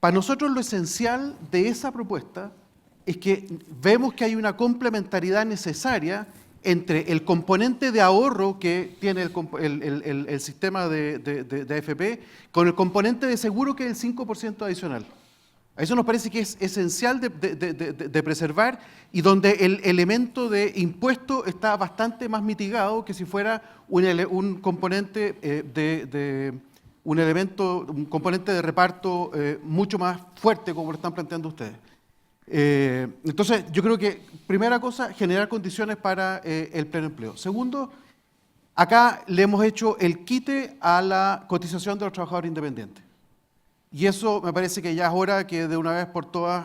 para nosotros lo esencial de esa propuesta es que vemos que hay una complementariedad necesaria entre el componente de ahorro que tiene el sistema de AFP con el componente de seguro que es el 5% adicional. A eso nos parece que es esencial de preservar y donde el elemento de impuesto está bastante más mitigado que si fuera un componente un componente de reparto mucho más fuerte como lo están planteando ustedes. Entonces, yo creo que, primera cosa, generar condiciones para el pleno empleo. Segundo, acá le hemos hecho el quite a la cotización de los trabajadores independientes. Y eso me parece que ya es hora que de una vez por todas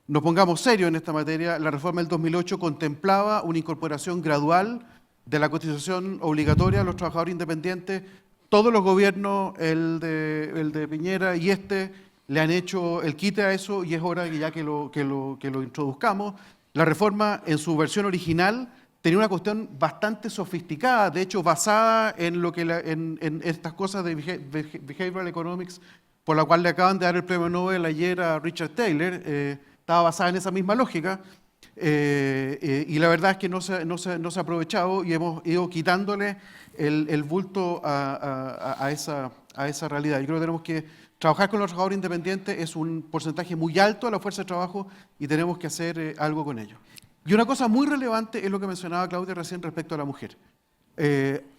nos pongamos serios en esta materia. La reforma del 2008 contemplaba una incorporación gradual de la cotización obligatoria a los trabajadores independientes. Todos los gobiernos, el de Piñera y le han hecho el quite a eso y es hora que ya que lo introduzcamos. La reforma en su versión original tenía una cuestión bastante sofisticada, de hecho basada en en estas cosas de behavioral economics, por la cual le acaban de dar el premio Nobel ayer a Richard Taylor, estaba basada en esa misma lógica, y la verdad es que no se ha aprovechado y hemos ido quitándole el bulto a esa realidad. Yo creo que tenemos que trabajar con los trabajadores independientes, es un porcentaje muy alto de la fuerza de trabajo y tenemos que hacer algo con ello. Y una cosa muy relevante es lo que mencionaba Claudia recién respecto a la mujer.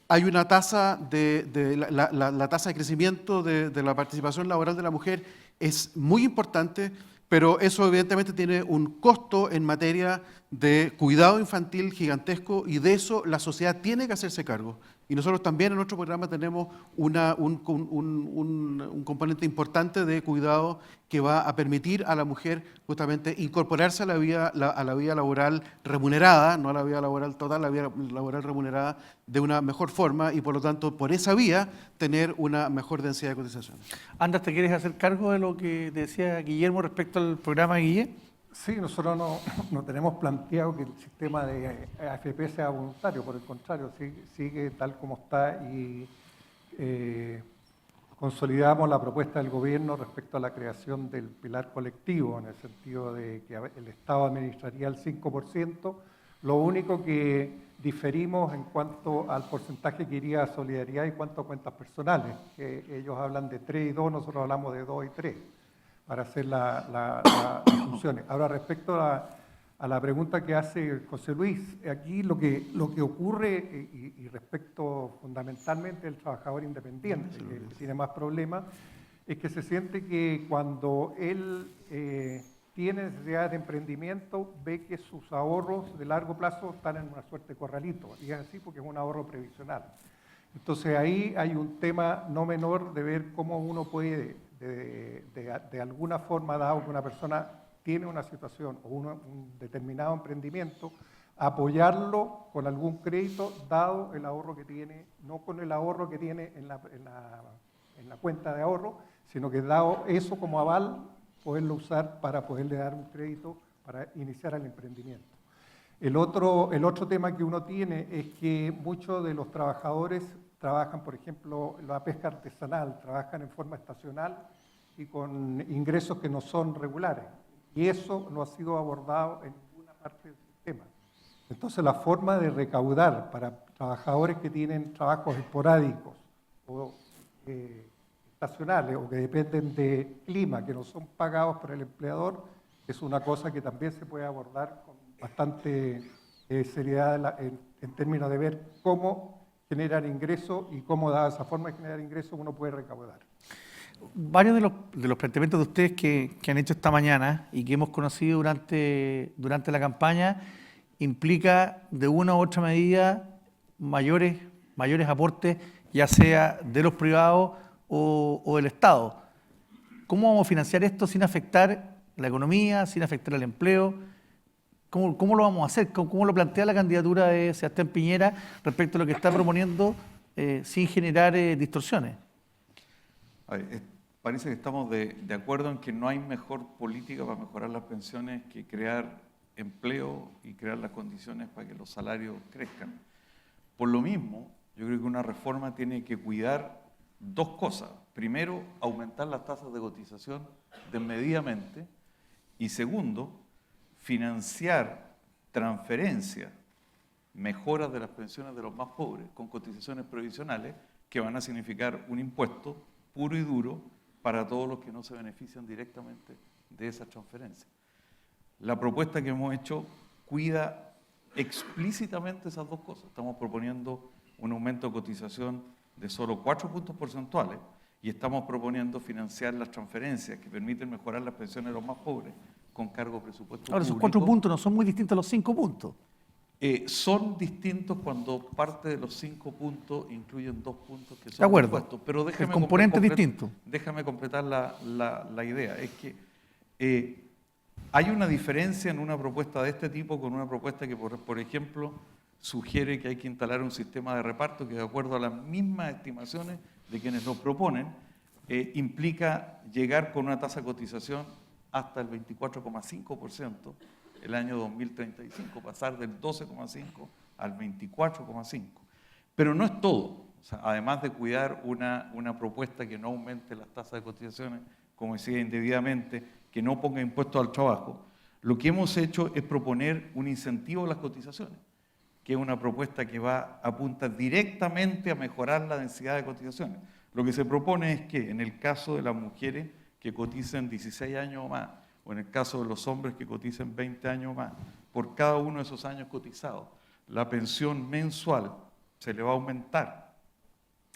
hay una tasa la tasa de crecimiento de la participación laboral de la mujer es muy importante, pero eso evidentemente tiene un costo en materia de cuidado infantil gigantesco y de eso la sociedad tiene que hacerse cargo. Y nosotros también en nuestro programa tenemos un componente importante de cuidado que va a permitir a la mujer justamente incorporarse a la vida laboral remunerada, no a la vida laboral total, la vida laboral remunerada de una mejor forma y por lo tanto por esa vía tener una mejor densidad de cotización. Andrés, ¿te quieres hacer cargo de lo que decía Guillermo respecto al programa Guille? Sí, nosotros no tenemos planteado que el sistema de AFP sea voluntario, por el contrario, sigue tal como está y consolidamos la propuesta del gobierno respecto a la creación del pilar colectivo, en el sentido de que el Estado administraría el 5%, lo único que diferimos en cuanto al porcentaje que iría a solidaridad y cuanto a cuentas personales, que ellos hablan de 3 y 2, nosotros hablamos de 2 y 3. Para hacer las funciones. Ahora, respecto a la pregunta que hace José Luis, aquí lo que ocurre, y respecto fundamentalmente al trabajador independiente, que tiene más problemas, es que se siente que cuando él tiene necesidades de emprendimiento, ve que sus ahorros de largo plazo están en una suerte de corralito, y es así porque es un ahorro previsional. Entonces ahí hay un tema no menor de ver cómo uno puede de alguna forma, dado que una persona tiene una situación o un determinado emprendimiento, apoyarlo con algún crédito, dado el ahorro que tiene, no con el ahorro que tiene en la cuenta de ahorro, sino que dado eso como aval, poderlo usar para poderle dar un crédito para iniciar el emprendimiento. El otro tema que uno tiene es que muchos de los trabajadores trabajan, por ejemplo, la pesca artesanal, trabajan en forma estacional y con ingresos que no son regulares. Y eso no ha sido abordado en ninguna parte del sistema. Entonces, la forma de recaudar para trabajadores que tienen trabajos esporádicos o estacionales o que dependen de clima, que no son pagados por el empleador, es una cosa que también se puede abordar con bastante seriedad en términos de ver cómo generar ingresos y cómo, dada esa forma de generar ingresos, uno puede recaudar. Varios de los planteamientos de ustedes que han hecho esta mañana y que hemos conocido durante la campaña implica de una u otra medida mayores aportes, ya sea de los privados o del Estado. ¿Cómo vamos a financiar esto sin afectar la economía, sin afectar el empleo? ¿Cómo lo vamos a hacer? ¿Cómo lo plantea la candidatura de Sebastián Piñera respecto a lo que está proponiendo sin generar distorsiones? A ver, parece que estamos de acuerdo en que no hay mejor política para mejorar las pensiones que crear empleo y crear las condiciones para que los salarios crezcan. Por lo mismo, yo creo que una reforma tiene que cuidar dos cosas. Primero, aumentar las tasas de cotización desmedidamente y segundo, financiar transferencias, mejoras de las pensiones de los más pobres con cotizaciones previsionales que van a significar un impuesto puro y duro para todos los que no se benefician directamente de esas transferencias. La propuesta que hemos hecho cuida explícitamente esas dos cosas. Estamos proponiendo un aumento de cotización de solo 4 puntos porcentuales y estamos proponiendo financiar las transferencias que permiten mejorar las pensiones de los más pobres con cargo presupuesto Ahora, esos público. 4 puntos no son muy distintos a los 5 puntos. Son distintos cuando parte de los 5 puntos incluyen 2 puntos que son De acuerdo. impuestos. Pero El componente es distinto. Déjame completar la idea. Es que hay una diferencia en una propuesta de este tipo con una propuesta que, por ejemplo, sugiere que hay que instalar un sistema de reparto que, de acuerdo a las mismas estimaciones de quienes lo proponen, implica llegar con una tasa de cotización hasta el 24,5% el año 2035, pasar del 12,5 al 24,5. Pero no es todo. O sea, además de cuidar una propuesta que no aumente las tasas de cotizaciones, como decía, indebidamente, que no ponga impuestos al trabajo, lo que hemos hecho es proponer un incentivo a las cotizaciones, que es una propuesta que apunta directamente a mejorar la densidad de cotizaciones. Lo que se propone es que en el caso de las mujeres que coticen 16 años o más, o en el caso de los hombres que coticen 20 años o más, por cada uno de esos años cotizados, la pensión mensual se le va a aumentar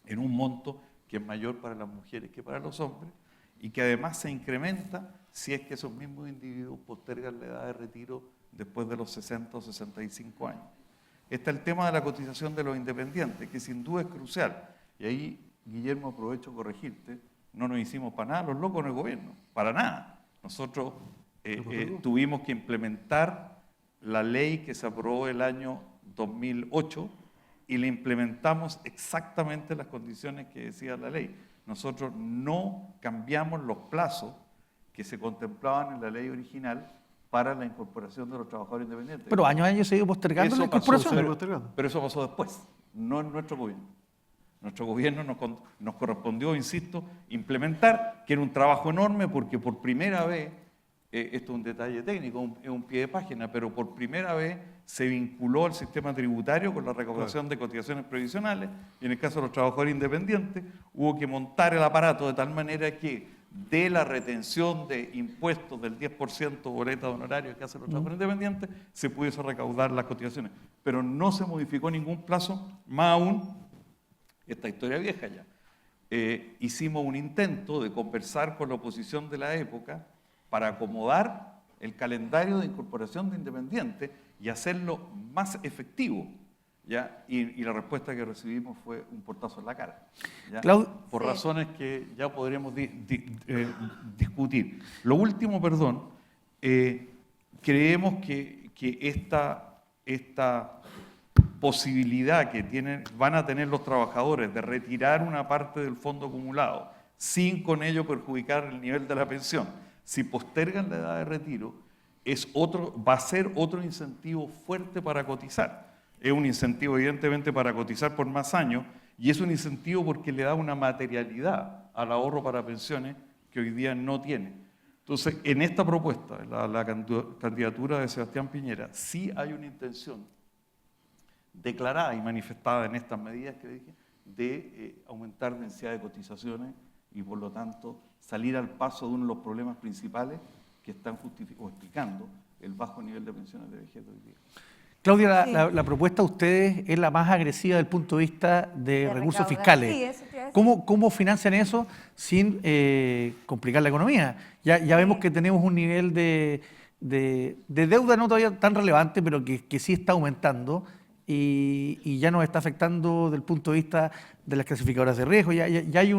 en un monto que es mayor para las mujeres que para los hombres y que además se incrementa si es que esos mismos individuos postergan la edad de retiro después de los 60 o 65 años. Está el tema de la cotización de los independientes, que sin duda es crucial. Y ahí, Guillermo, aprovecho a corregirte, no nos hicimos para nada los locos en el gobierno, para nada. Nosotros tuvimos que implementar la ley que se aprobó el año 2008 y le implementamos exactamente las condiciones que decía la ley. Nosotros no cambiamos los plazos que se contemplaban en la ley original para la incorporación de los trabajadores independientes. Pero año a año se ha ido postergando la incorporación. Pero eso pasó después, no en nuestro gobierno. Nuestro gobierno nos correspondió, insisto, implementar, que era un trabajo enorme porque por primera vez, esto es un detalle técnico, es un pie de página, pero por primera vez se vinculó al sistema tributario con la recaudación de cotizaciones previsionales y en el caso de los trabajadores independientes hubo que montar el aparato de tal manera que de la retención de impuestos del 10% boleta de honorarios que hacen los trabajadores independientes se pudiese recaudar las cotizaciones. Pero no se modificó ningún plazo, más aún esta historia vieja ya. Hicimos un intento de conversar con la oposición de la época para acomodar el calendario de incorporación de independientes y hacerlo más efectivo, ¿ya? Y la respuesta que recibimos fue un portazo en la cara, ¿ya? Por razones que ya podremos discutir. Lo último, perdón, creemos que esta posibilidad que van a tener los trabajadores de retirar una parte del fondo acumulado sin con ello perjudicar el nivel de la pensión, si postergan la edad de retiro, va a ser otro incentivo fuerte para cotizar. Es un incentivo evidentemente para cotizar por más años y es un incentivo porque le da una materialidad al ahorro para pensiones que hoy día no tiene. Entonces, en esta propuesta, la candidatura de Sebastián Piñera, sí hay una intención declarada y manifestada en estas medidas que dije, de aumentar densidad de cotizaciones y por lo tanto salir al paso de uno de los problemas principales que están explicando el bajo nivel de pensiones de vejez hoy día. Claudia, la propuesta de ustedes es la más agresiva desde el punto de vista de recursos fiscales. Sí, eso te iba a decir. ¿Cómo financian eso sin complicar la economía? Ya vemos que tenemos un nivel de deuda no todavía tan relevante, pero que sí está aumentando y ya nos está afectando desde el punto de vista de las clasificadoras de riesgo. Ya hay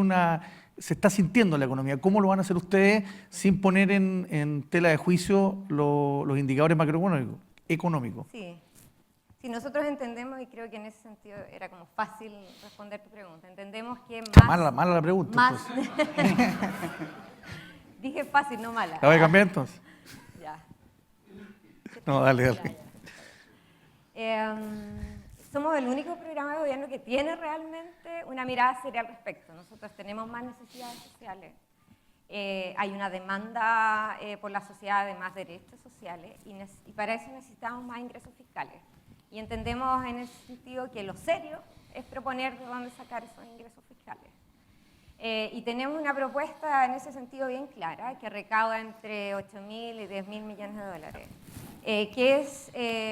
se está sintiendo la economía. ¿Cómo lo van a hacer ustedes sin poner en tela de juicio los indicadores macroeconómicos? Sí, nosotros entendemos, y creo que en ese sentido era como fácil responder tu pregunta, entendemos que más... Mala la pregunta. Dije fácil, no mala. ¿La voy a cambiar entonces? Ya. No, dale. Somos el único programa de gobierno que tiene realmente una mirada seria al respecto. Nosotros tenemos más necesidades sociales. Hay una demanda por la sociedad de más derechos sociales y para eso necesitamos más ingresos fiscales. Y entendemos en ese sentido que lo serio es proponer de dónde sacar esos ingresos fiscales. Y tenemos una propuesta en ese sentido bien clara, que recauda entre 8.000 y 10.000 millones de dólares, que es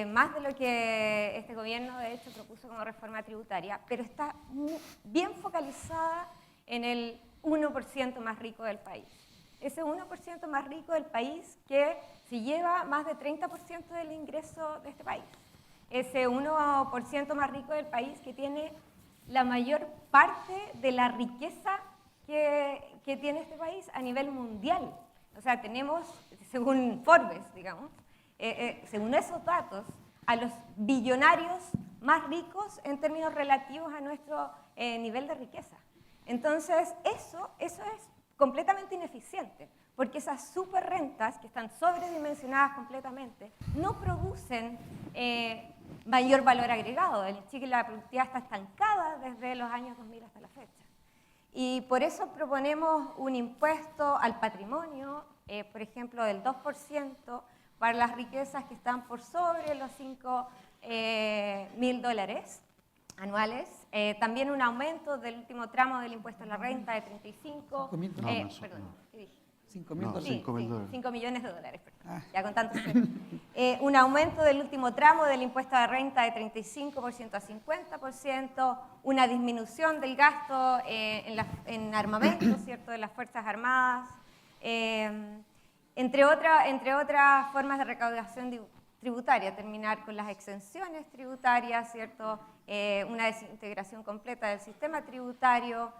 más de lo que este gobierno de hecho propuso como reforma tributaria, pero está bien focalizada en el 1% más rico del país. Ese 1% más rico del país que se lleva más de 30% del ingreso de este país. Ese 1% más rico del país que tiene la mayor parte de la riqueza que tiene este país a nivel mundial. O sea, tenemos, según Forbes, digamos, según esos datos, a los billonarios más ricos en términos relativos a nuestro nivel de riqueza. Entonces, eso es completamente ineficiente, porque esas superrentas, que están sobredimensionadas completamente, no producen mayor valor agregado. En Chile la productividad está estancada desde los años 2000 hasta la fecha. Y por eso proponemos un impuesto al patrimonio, por ejemplo, del 2% para las riquezas que están por sobre los $5.000 anuales. También un aumento del último tramo del impuesto a la renta de 35. perdón, ¿qué dije? $5.000 No, dólares. 5.000 dólares. 5 millones de dólares, perdón. Ah. Ya con tanto cero. Un aumento del último tramo del impuesto de renta de 35% a 50%, una disminución del gasto en armamento, ¿cierto?, de las Fuerzas Armadas, entre otras formas de recaudación tributaria, terminar con las exenciones tributarias, ¿cierto?, una desintegración completa del sistema tributario,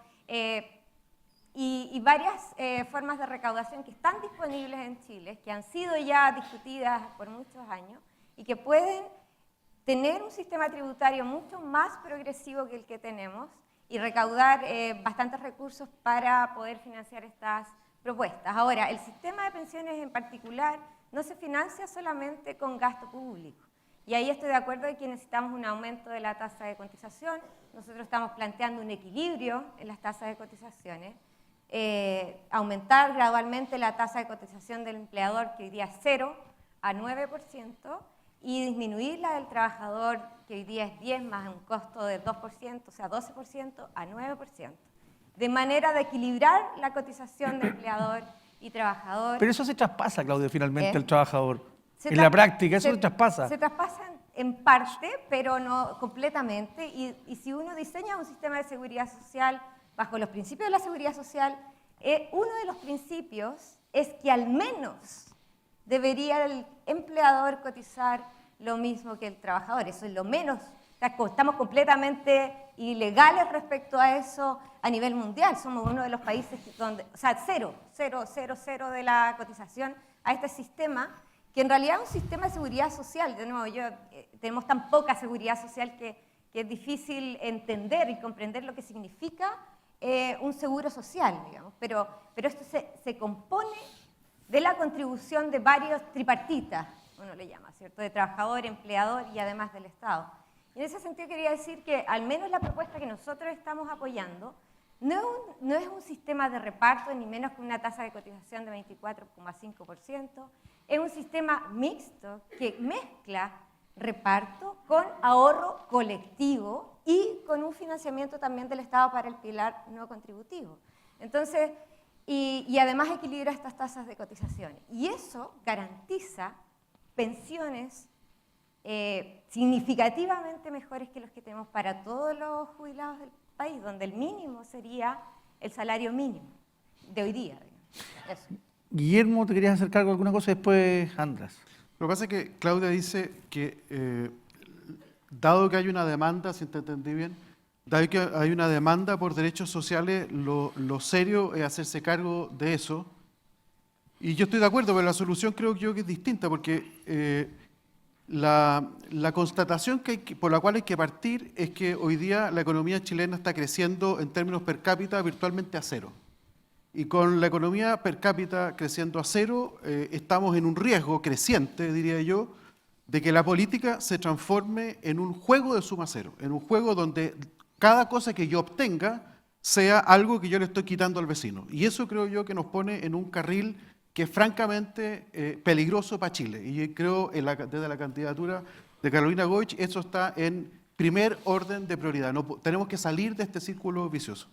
y varias formas de recaudación que están disponibles en Chile, que han sido ya discutidas por muchos años y que pueden tener un sistema tributario mucho más progresivo que el que tenemos y recaudar bastantes recursos para poder financiar estas propuestas. Ahora, el sistema de pensiones en particular no se financia solamente con gasto público. Y ahí estoy de acuerdo de que necesitamos un aumento de la tasa de cotización. Nosotros estamos planteando un equilibrio en las tasas de cotizaciones. Aumentar gradualmente la tasa de cotización del empleador, que hoy día es 0, a 9%, y disminuir la del trabajador, que hoy día es 10 más un costo de 2%, o sea, 12%, a 9%. De manera de equilibrar la cotización de empleador y trabajador. Pero eso se traspasa, Claudia, finalmente al trabajador. Se En la tra- práctica, eso se traspasa. Se traspasan en parte, pero no completamente. Y si uno diseña un sistema de seguridad social bajo los principios de la seguridad social, uno de los principios es que al menos debería el empleador cotizar lo mismo que el trabajador. Eso es lo menos. Estamos completamente ilegales respecto a eso a nivel mundial. Somos uno de los países donde, o sea, cero de la cotización a este sistema, que en realidad es un sistema de seguridad social. De nuevo, tenemos tan poca seguridad social que es difícil entender y comprender lo que significa un seguro social, digamos. Pero esto se compone de la contribución de varios tripartitas, uno le llama, ¿cierto?, de trabajador, empleador y además del Estado. Y en ese sentido quería decir que al menos la propuesta que nosotros estamos apoyando no es un sistema de reparto, ni menos que una tasa de cotización de 24,5%, es un sistema mixto que mezcla reparto con ahorro colectivo y con un financiamiento también del Estado para el pilar no contributivo. Entonces, y además equilibra estas tasas de cotización. Y eso garantiza pensiones significativamente mejores que los que tenemos para todos los jubilados del país, donde el mínimo sería el salario mínimo de hoy día. Eso. Guillermo, ¿te querías hacer cargo de alguna cosa? Después, Andrés. Lo que pasa es que Claudia dice que, dado que hay una demanda, si te entendí bien, dado que hay una demanda por derechos sociales, lo serio es hacerse cargo de eso. Y yo estoy de acuerdo, pero la solución creo yo que es distinta, porque la constatación por la cual hay que partir es que hoy día la economía chilena está creciendo en términos per cápita virtualmente a cero. Y con la economía per cápita creciendo a cero, estamos en un riesgo creciente, diría yo, de que la política se transforme en un juego de suma cero, en un juego donde cada cosa que yo obtenga sea algo que yo le estoy quitando al vecino. Y eso creo yo que nos pone en un carril que es francamente peligroso para Chile. Y creo desde la candidatura de Carolina Goich, eso está en primer orden de prioridad. Tenemos que salir de este círculo vicioso.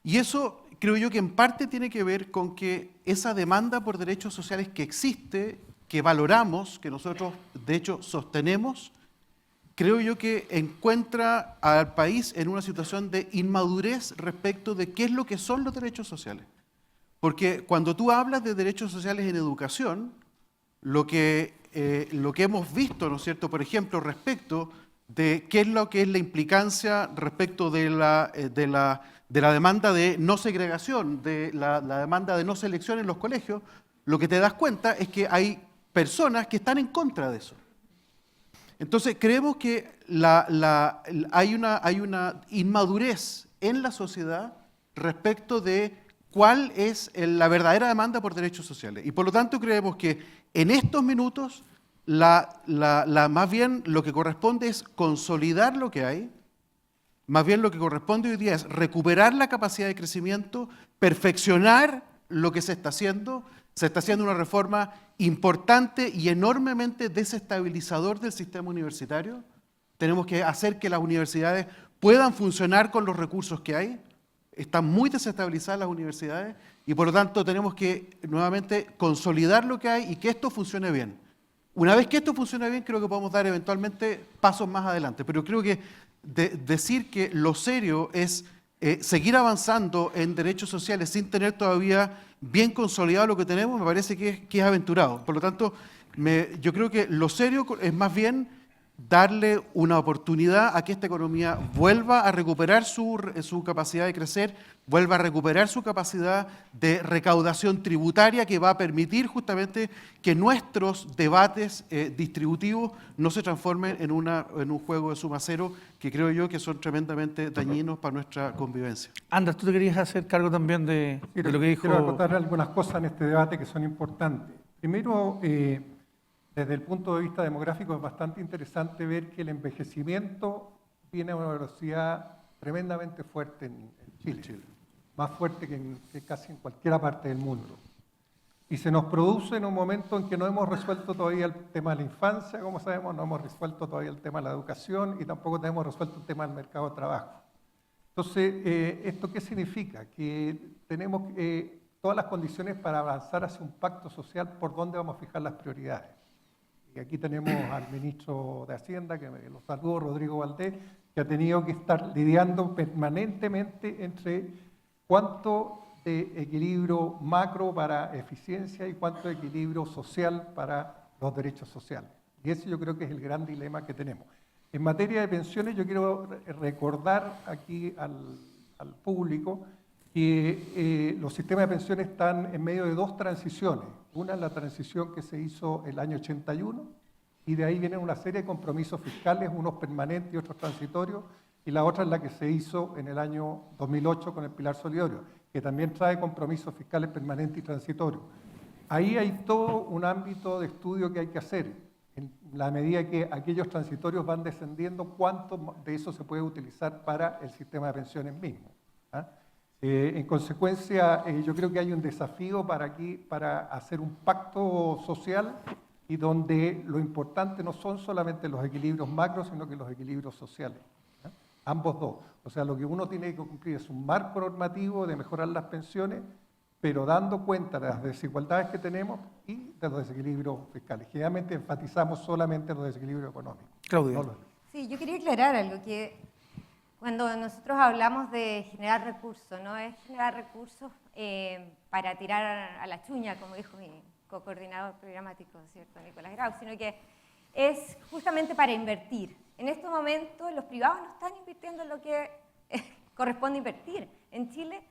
Y eso creo yo que en parte tiene que ver con que esa demanda por derechos sociales que existe, que valoramos, que nosotros de hecho sostenemos, creo yo que encuentra al país en una situación de inmadurez respecto de qué es lo que son los derechos sociales. Porque cuando tú hablas de derechos sociales en educación, lo que hemos visto, ¿no es cierto?, por ejemplo, respecto de qué es lo que es la implicancia respecto de la demanda de no segregación, de la demanda de no selección en los colegios, lo que te das cuenta es que hay personas que están en contra de eso. Entonces, creemos que hay una inmadurez en la sociedad respecto de cuál es la verdadera demanda por derechos sociales. Y por lo tanto, creemos que en estos minutos, más bien lo que corresponde es consolidar lo que hay. Más bien lo que corresponde hoy día es recuperar la capacidad de crecimiento, perfeccionar lo que se está haciendo. Se está haciendo una reforma importante y enormemente desestabilizador del sistema universitario. Tenemos que hacer que las universidades puedan funcionar con los recursos que hay. están muy desestabilizadas las universidades y por lo tanto tenemos que nuevamente consolidar lo que hay y que esto funcione bien. Una vez que esto funcione bien, creo que podemos dar eventualmente pasos más adelante, pero creo que decir que lo serio es seguir avanzando en derechos sociales sin tener todavía bien consolidado lo que tenemos, me parece que es aventurado. Por lo tanto, yo creo que lo serio es más bien darle una oportunidad a que esta economía vuelva a recuperar su capacidad de crecer, vuelva a recuperar su capacidad de recaudación tributaria que va a permitir justamente que nuestros debates distributivos no se transformen en un juego de suma cero que creo yo que son tremendamente dañinos para nuestra convivencia. Andrés, tú te querías hacer cargo también de lo que dijo... Quiero acotar algunas cosas en este debate que son importantes. Primero, desde el punto de vista demográfico es bastante interesante ver que el envejecimiento viene a una velocidad tremendamente fuerte en Chile, más fuerte que casi en cualquier parte del mundo. Y se nos produce en un momento en que no hemos resuelto todavía el tema de la infancia, como sabemos, no hemos resuelto todavía el tema de la educación y tampoco tenemos resuelto el tema del mercado de trabajo. Entonces, ¿esto qué significa? Que tenemos todas las condiciones para avanzar hacia un pacto social por donde vamos a fijar las prioridades. Y aquí tenemos al ministro de Hacienda, que me lo saludo, Rodrigo Valdés, que ha tenido que estar lidiando permanentemente entre cuánto de equilibrio macro para eficiencia y cuánto de equilibrio social para los derechos sociales. Y ese yo creo que es el gran dilema que tenemos. En materia de pensiones, yo quiero recordar aquí al público que los sistemas de pensiones están en medio de dos transiciones. Una es la transición que se hizo el año 81 y de ahí vienen una serie de compromisos fiscales, unos permanentes y otros transitorios, y la otra es la que se hizo en el año 2008 con el Pilar Solidario, que también trae compromisos fiscales permanentes y transitorios. Ahí hay todo un ámbito de estudio que hay que hacer. En la medida que aquellos transitorios van descendiendo, ¿cuánto de eso se puede utilizar para el sistema de pensiones mismo? En consecuencia, yo creo que hay un desafío para hacer un pacto social y donde lo importante no son solamente los equilibrios macros, sino que los equilibrios sociales. Ambos dos. O sea, lo que uno tiene que cumplir es un marco normativo de mejorar las pensiones, pero dando cuenta de las desigualdades que tenemos y de los desequilibrios fiscales. Generalmente enfatizamos solamente los desequilibrios económicos. Claudia. Sí, yo quería aclarar algo, que cuando nosotros hablamos de generar recursos, no es generar recursos para tirar a la chuña, como dijo mi co-coordinador programático, ¿cierto?, Nicolás Grau, sino que es justamente para invertir. En estos momentos los privados no están invirtiendo en lo que corresponde invertir. En Chile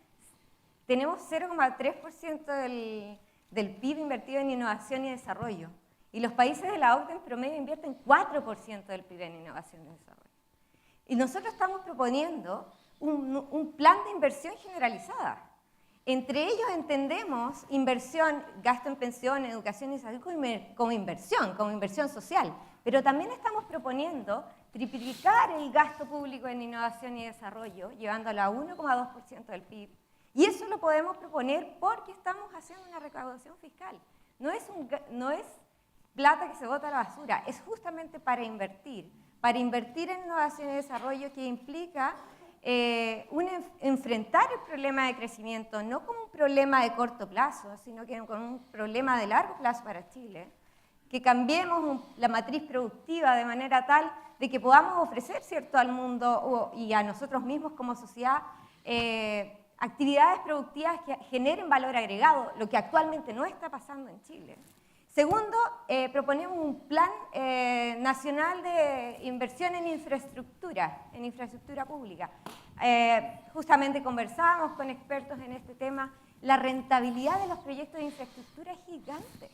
tenemos 0,3% del PIB invertido en innovación y desarrollo. Y los países de la OCDE en promedio invierten 4% del PIB en innovación y desarrollo. Y nosotros estamos proponiendo un plan de inversión generalizada. Entre ellos entendemos inversión, gasto en pensión, educación y salud como inversión social. Pero también estamos proponiendo triplicar el gasto público en innovación y desarrollo, llevándolo a 1,2% del PIB. Y eso lo podemos proponer porque estamos haciendo una recaudación fiscal. No es plata que se bota a la basura, es justamente para invertir en innovación y desarrollo, que implica enfrentar el problema de crecimiento no como un problema de corto plazo, sino que como un problema de largo plazo para Chile, que cambiemos la matriz productiva de manera tal de que podamos ofrecer, ¿cierto?, al mundo y a nosotros mismos como sociedad actividades productivas que generen valor agregado, lo que actualmente no está pasando en Chile. Segundo, proponemos un plan nacional de inversión en infraestructura pública. Justamente conversábamos con expertos en este tema. La rentabilidad de los proyectos de infraestructura es gigante.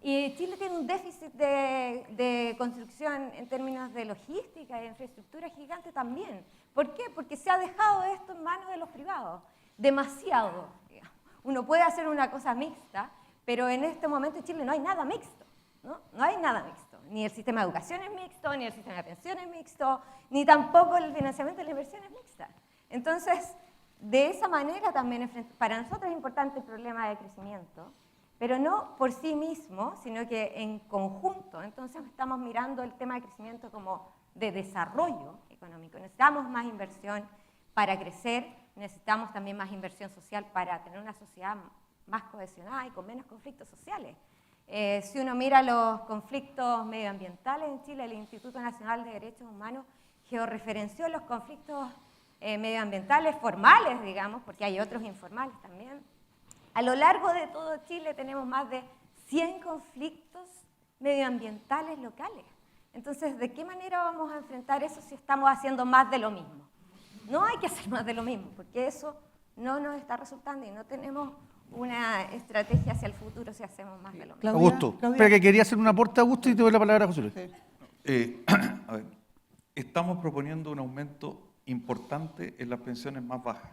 Y Chile tiene un déficit de construcción en términos de logística y de infraestructura gigante también. ¿Por qué? Porque se ha dejado esto en manos de los privados. Demasiado. Uno puede hacer una cosa mixta, pero en este momento en Chile no hay nada mixto, ¿no? No hay nada mixto. Ni el sistema de educación es mixto, ni el sistema de pensiones es mixto, ni tampoco el financiamiento de la inversión es mixta. Entonces, de esa manera también para nosotros es importante el problema de crecimiento, pero no por sí mismo, sino que en conjunto. Entonces estamos mirando el tema de crecimiento como de desarrollo económico. Necesitamos más inversión para crecer, necesitamos también más inversión social para tener una sociedad más cohesionada y con menos conflictos sociales. Si uno mira los conflictos medioambientales en Chile, el Instituto Nacional de Derechos Humanos georreferenció los conflictos medioambientales formales, digamos, porque hay otros informales también. A lo largo de todo Chile tenemos más de 100 conflictos medioambientales locales. Entonces, ¿de qué manera vamos a enfrentar eso si estamos haciendo más de lo mismo? No hay que hacer más de lo mismo, porque eso no nos está resultando y no tenemos una estrategia hacia el futuro si hacemos más de lo mismo. Augusto, espera que quería hacer un aporte, Augusto, y te doy la palabra a José Luis. A ver, estamos proponiendo un aumento importante en las pensiones más bajas.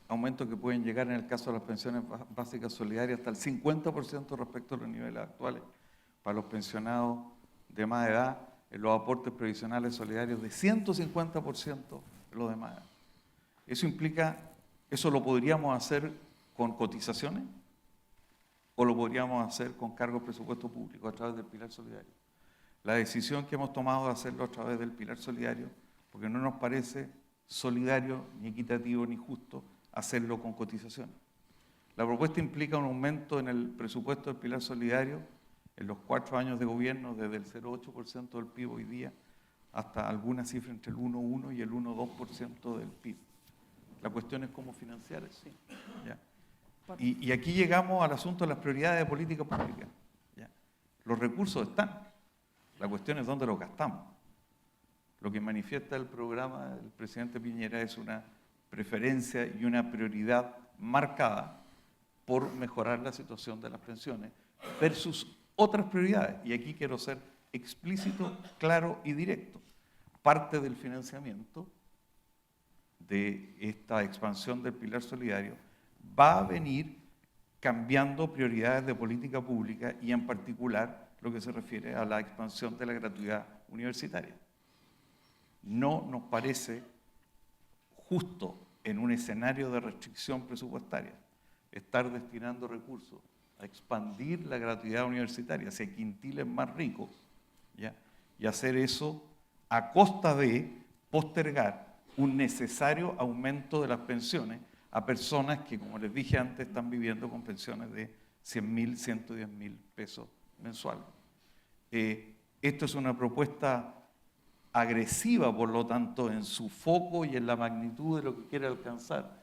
Aumentos que pueden llegar, en el caso de las pensiones básicas solidarias, hasta el 50% respecto a los niveles actuales. Para los pensionados de más edad, en los aportes previsionales solidarios de 150% en los de más edad. Eso implica, eso lo podríamos hacer con cotizaciones o lo podríamos hacer con cargos de presupuesto público a través del pilar solidario. La decisión que hemos tomado de hacerlo a través del pilar solidario, porque no nos parece solidario, ni equitativo, ni justo hacerlo con cotizaciones. La propuesta implica un aumento en el presupuesto del pilar solidario en los 4 años de gobierno, desde el 0,8% del PIB hoy día hasta alguna cifra entre el 1,1 y el 1,2% del PIB. La cuestión es cómo financiar eso. ¿Ya? Y aquí llegamos al asunto de las prioridades de política pública. ¿Ya? Los recursos están. La cuestión es dónde los gastamos. Lo que manifiesta el programa del presidente Piñera es una preferencia y una prioridad marcada por mejorar la situación de las pensiones versus otras prioridades. Y aquí quiero ser explícito, claro y directo. Parte del financiamiento de esta expansión del pilar solidario va a venir cambiando prioridades de política pública y en particular lo que se refiere a la expansión de la gratuidad universitaria. No nos parece justo en un escenario de restricción presupuestaria estar destinando recursos a expandir la gratuidad universitaria hacia quintiles más ricos, ¿ya? Y hacer eso a costa de postergar un necesario aumento de las pensiones a personas que, como les dije antes, están viviendo con pensiones de 100.000, 110.000 pesos mensuales. Esto es una propuesta agresiva, por lo tanto, en su foco y en la magnitud de lo que quiere alcanzar,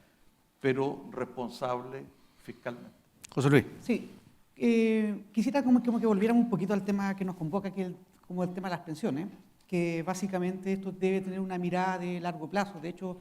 pero responsable fiscalmente. José Luis. Sí, quisiera como que volviéramos un poquito al tema que nos convoca, que es como el tema de las pensiones, que básicamente esto debe tener una mirada de largo plazo. De hecho,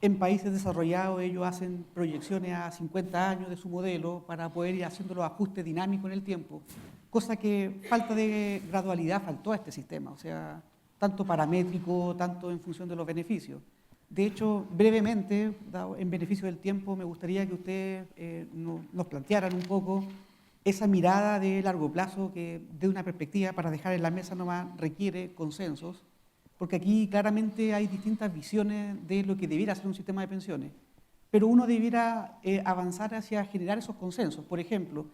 en países desarrollados ellos hacen proyecciones a 50 años de su modelo para poder ir haciendo los ajustes dinámicos en el tiempo, cosa que falta de gradualidad faltó a este sistema, o sea, tanto paramétrico, tanto en función de los beneficios. De hecho, brevemente, en beneficio del tiempo, me gustaría que ustedes nos plantearan un poco esa mirada de largo plazo que de una perspectiva para dejar en la mesa nomás requiere consensos, porque aquí claramente hay distintas visiones de lo que debiera ser un sistema de pensiones, pero uno debiera avanzar hacia generar esos consensos. Por ejemplo,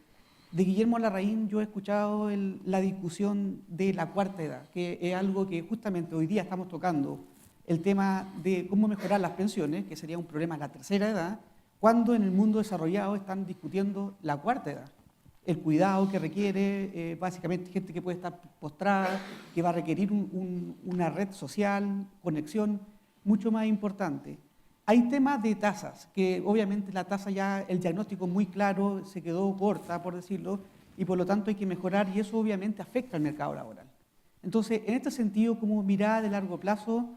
de Guillermo Larraín yo he escuchado la discusión de la cuarta edad, que es algo que justamente hoy día estamos tocando, el tema de cómo mejorar las pensiones, que sería un problema de la tercera edad, cuando en el mundo desarrollado están discutiendo la cuarta edad. El cuidado que requiere, básicamente gente que puede estar postrada, que va a requerir una red social, conexión mucho más importante. Hay temas de tasas, que obviamente la tasa ya, el diagnóstico muy claro, se quedó corta, por decirlo, y por lo tanto hay que mejorar y eso obviamente afecta al mercado laboral. Entonces, en este sentido, como mirada de largo plazo,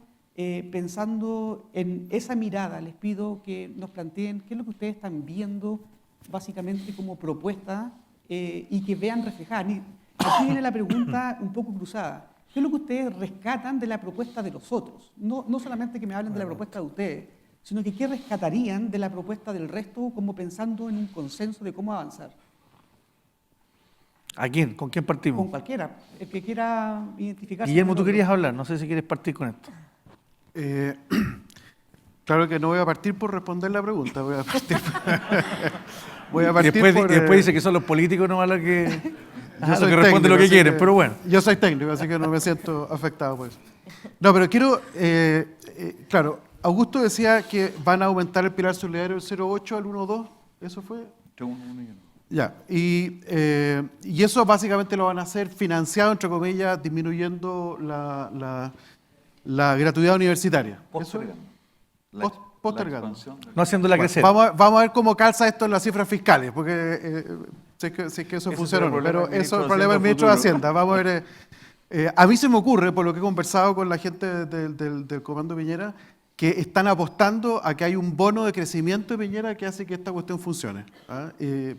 pensando en esa mirada, les pido que nos planteen qué es lo que ustedes están viendo básicamente como propuesta y que vean reflejada. Aquí viene la pregunta un poco cruzada. ¿Qué es lo que ustedes rescatan de la propuesta de los otros? No solamente que me hablen de la propuesta de ustedes, sino que qué rescatarían de la propuesta del resto como pensando en un consenso de cómo avanzar. ¿A quién? ¿Con quién partimos? Con cualquiera, el que quiera identificarse. Guillermo, con tú otro. querías hablar, no sé si quieres partir con esto. Claro que no voy a partir por responder la pregunta, voy a partir Después dice que son los políticos nomás los que, yo soy que responden técnico, lo que así quieren, pero bueno. Yo soy técnico, así que no me siento afectado por eso. No, pero quiero, claro, Augusto decía que van a aumentar el pilar solidario del 0,8 al 1,2, ¿eso fue? Entre uno y uno. Ya, y eso básicamente lo van a hacer financiado, entre comillas, disminuyendo la gratuidad universitaria. Postergando. Postergando. expansión del- No haciéndola Bueno, crecer. vamos a ver cómo calza esto en las cifras fiscales, porque si es que eso Ese funciona o será no. el problema Pero del ministro eso es de el problema del Hacienda ministro de futuro. Hacienda. Vamos a ver. A mí se me ocurre, por lo que he conversado con la gente del Comando Piñera, que están apostando a que hay un bono de crecimiento de Piñera que hace que esta cuestión funcione. ¿Ah?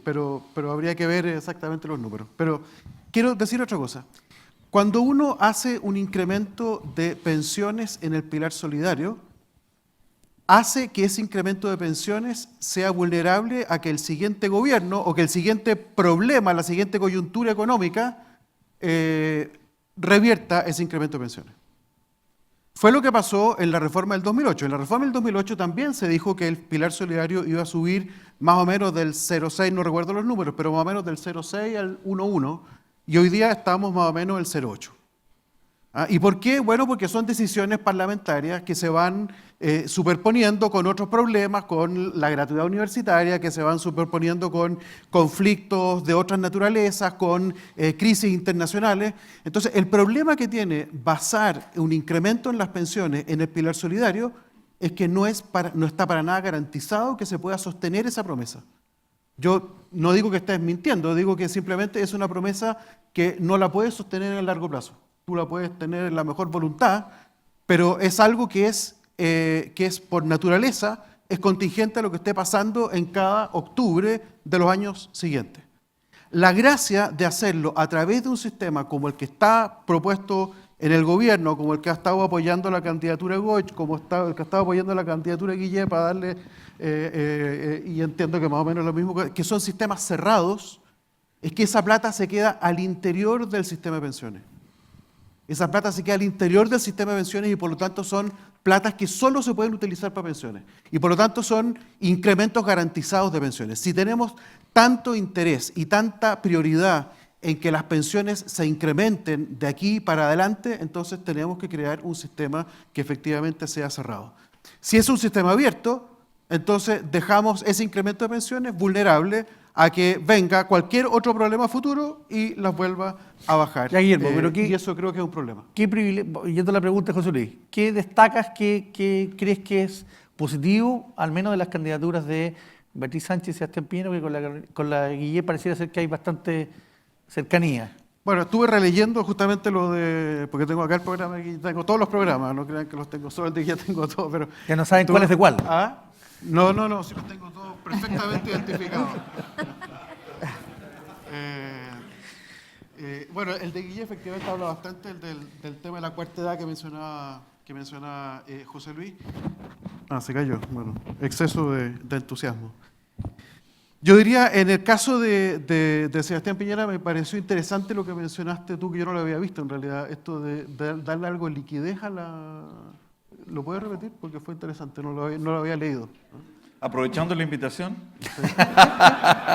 Pero habría que ver exactamente los números. Pero quiero decir otra cosa. Cuando uno hace un incremento de pensiones en el pilar solidario, hace que ese incremento de pensiones sea vulnerable a que el siguiente gobierno o que el siguiente problema, la siguiente coyuntura económica, revierta ese incremento de pensiones. Fue lo que pasó en la reforma del 2008. En la reforma del 2008 también se dijo que el pilar solidario iba a subir más o menos del 0,6, no recuerdo los números, pero más o menos del 0,6 al 1,1, y hoy día estamos más o menos en el 0,8. ¿Y por qué? Bueno, porque son decisiones parlamentarias que se van superponiendo con otros problemas, con la gratuidad universitaria, que se van superponiendo con conflictos de otras naturalezas, con crisis internacionales. Entonces, el problema que tiene basar un incremento en las pensiones en el pilar solidario es que no está para nada garantizado que se pueda sostener esa promesa. Yo no digo que estés mintiendo, digo que simplemente es una promesa que no la puedes sostener en el largo plazo. Tú la puedes tener en la mejor voluntad, pero es algo que es por naturaleza, es contingente a lo que esté pasando en cada octubre de los años siguientes. La gracia de hacerlo a través de un sistema como el que está propuesto en el gobierno, como el que ha estado apoyando la candidatura de Goich, como el que ha estado apoyando la candidatura de Guille para darle, y entiendo que más o menos lo mismo, que son sistemas cerrados, es que esa plata se queda al interior del sistema de pensiones. Esa plata se queda al interior del sistema de pensiones y por lo tanto son platas que solo se pueden utilizar para pensiones. Y por lo tanto son incrementos garantizados de pensiones. Si tenemos tanto interés y tanta prioridad en que las pensiones se incrementen de aquí para adelante, entonces tenemos que crear un sistema que efectivamente sea cerrado. Si es un sistema abierto, entonces dejamos ese incremento de pensiones vulnerable a que venga cualquier otro problema futuro y las vuelva a bajar. Ya, Guillermo, pero y eso creo que es un problema. Yendo a la pregunta de José Luis, ¿qué destacas, qué crees que es positivo, al menos de las candidaturas de Beatriz Sánchez y Sebastián Piñera, que con la Guille pareciera ser que hay bastante cercanía? Bueno, estuve releyendo justamente lo de, porque tengo acá el programa, aquí tengo todos los programas, no crean que los tengo solo el de Guille, tengo todos, pero... Ya no saben cuál es de cuál. ¿Ah? No, sí los tengo todos perfectamente identificados. Bueno, el de Guille efectivamente habla bastante del tema de la cuarta edad que mencionaba José Luis. Se cayó. Bueno, exceso de entusiasmo. Yo diría, en el caso de Sebastián Piñera, me pareció interesante lo que mencionaste tú, que yo no lo había visto en realidad, esto de darle algo de liquidez a la... ¿Lo puedes repetir? Porque fue interesante, no lo había leído. Aprovechando la invitación,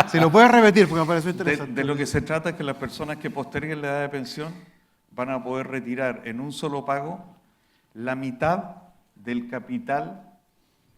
Si lo puedes repetir, porque me pareció interesante. de lo que se trata es que las personas que posterguen la edad de pensión van a poder retirar en un solo pago la mitad del capital,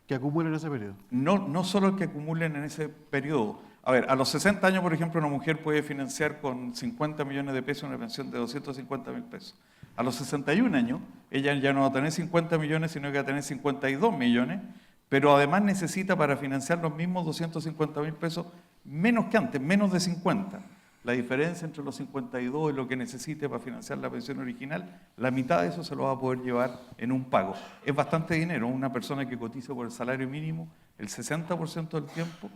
Que acumulen en ese periodo. no solo el que acumulen en ese periodo. A ver, a los 60 años, por ejemplo, una mujer puede financiar con 50 millones de pesos una pensión de 250.000 pesos. A los 61 años, ella ya no va a tener 50 millones, sino que va a tener 52 millones, pero además necesita para financiar los mismos 250.000 pesos menos que antes, menos de 50. La diferencia entre los 52 y lo que necesite para financiar la pensión original, la mitad de eso se lo va a poder llevar en un pago. Es bastante dinero. Una persona que cotiza por el salario mínimo, el 60% del tiempo,